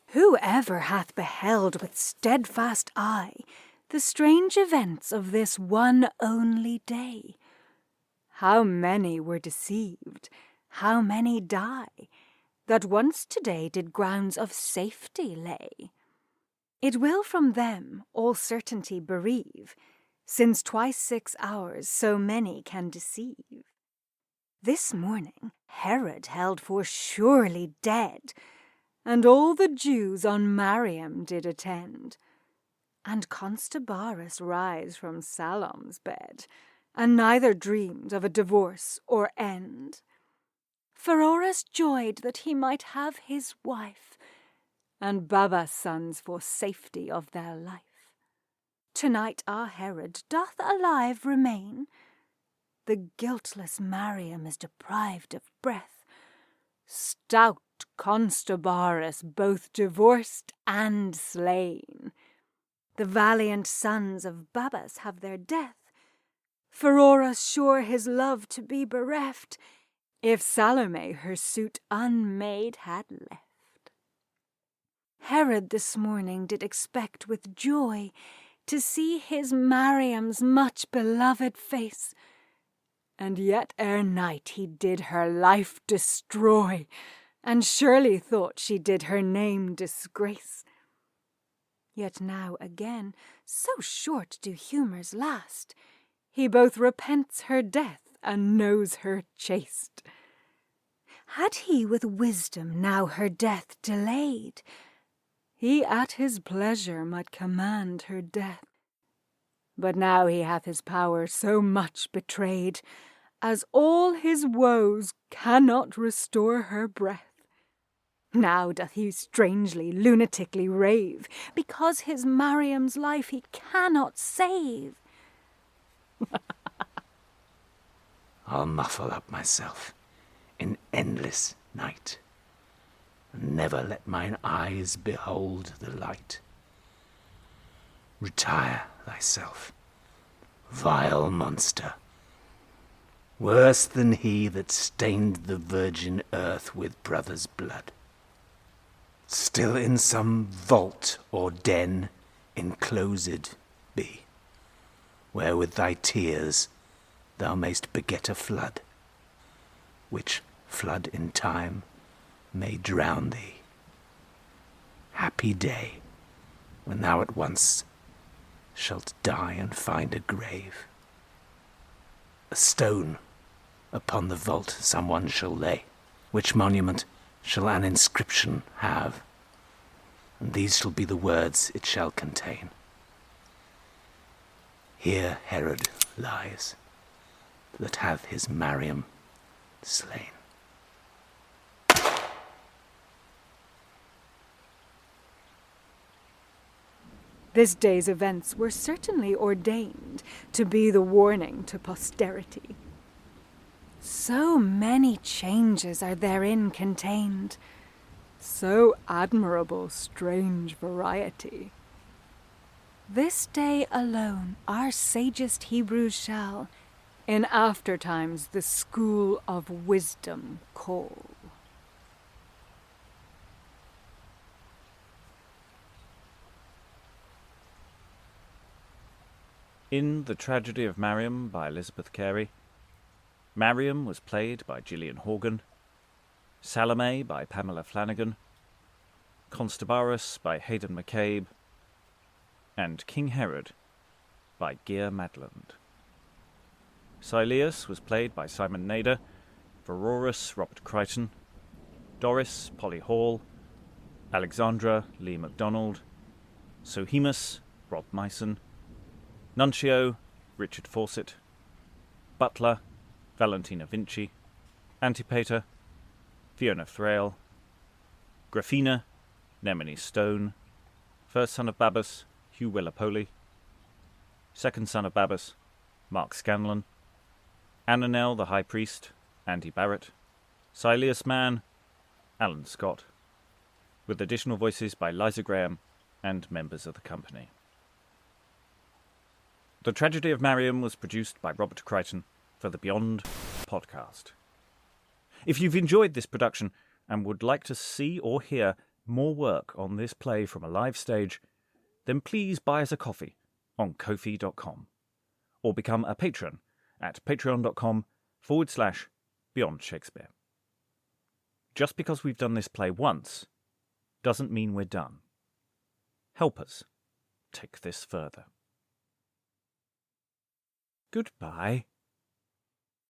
Whoever hath beheld with steadfast eye the strange events of this one only day? How many were deceived, how many die, that once today did grounds of safety lay? It will from them all certainty bereave, since twice 6 hours so many can deceive. This morning Herod held for surely dead, and all the Jews on Mariam did attend. And CONSTABARUS rise from Salome's bed, and neither dreamed of a divorce or end. Pheroras joyed that he might have his wife, and BABUS sons for safety of their life. Tonight our Herod doth alive remain. The guiltless Mariam is deprived of breath. Stout CONSTABARUS both divorced and slain. The valiant sons of BABUS have their death. Pheroras sure his love to be bereft, if Salome her suit unmade had left. Herod this morning did expect with joy to see his Mariam's much beloved face, and yet ere night he did her life destroy, and surely thought she did her name disgrace. Yet now again, so short do humours last, he both repents her death and knows her chaste. Had he with wisdom now her death delayed, he at his pleasure might command her death. But now he hath his power so much betrayed, as all his woes cannot restore her breath. Now doth he strangely, lunatically rave, because his Mariam's life he cannot save. I'll muffle up myself in endless night, and never let mine eyes behold the light. Retire thyself, vile monster, worse than he that stained the virgin earth with brother's blood. Still in some vault or den enclosed be, where with thy tears thou mayst beget a flood, which flood in time may drown thee. Happy day, when thou at once shalt die and find a grave. A stone upon the vault someone shall lay, which monument shall an inscription have, and these shall be the words it shall contain. Here Herod lies, that hath his Mariam slain. This day's events were certainly ordained to be the warning to posterity. So many changes are therein contained, so admirable strange variety. This day alone our sagest Hebrews shall, in after times, the school of wisdom call. In The Tragedy of Mariam by Elizabeth Cary, Mariam was played by Gillian Horgan, Salome by Pamela Flanagan, CONSTABARUS by Heydn McCabe, and King Herod by Geir Madland. SILLIUS was played by Simon Nader, Pheroras Robert Crighton, Doris Pollie Hall, ALEXANDRA Leigh McDonald, Sohemus Rob Myson, Nuncio Richard Fawcett, Butler Valentina Vinci, Antipater Fiona Thraille, GRAPHINA Nemonee Stone, first son of BABUS Hugh Weller-Poley, second son of BABUS Mark Scanlon, ANNANELL the High Priest Andy Barrett, SILLIUS Man Alan Scott, with additional voices by Liza Graham and members of the company. The Tragedy of Mariam was produced by Robert Crighton for the Beyond podcast. If you've enjoyed this production and would like to see or hear more work on this play from a live stage, then please buy us a coffee on Ko-fi.com or become a patron at patreon.com/Beyond Shakespeare. Just because we've done this play once doesn't mean we're done. Help us take this further. Goodbye.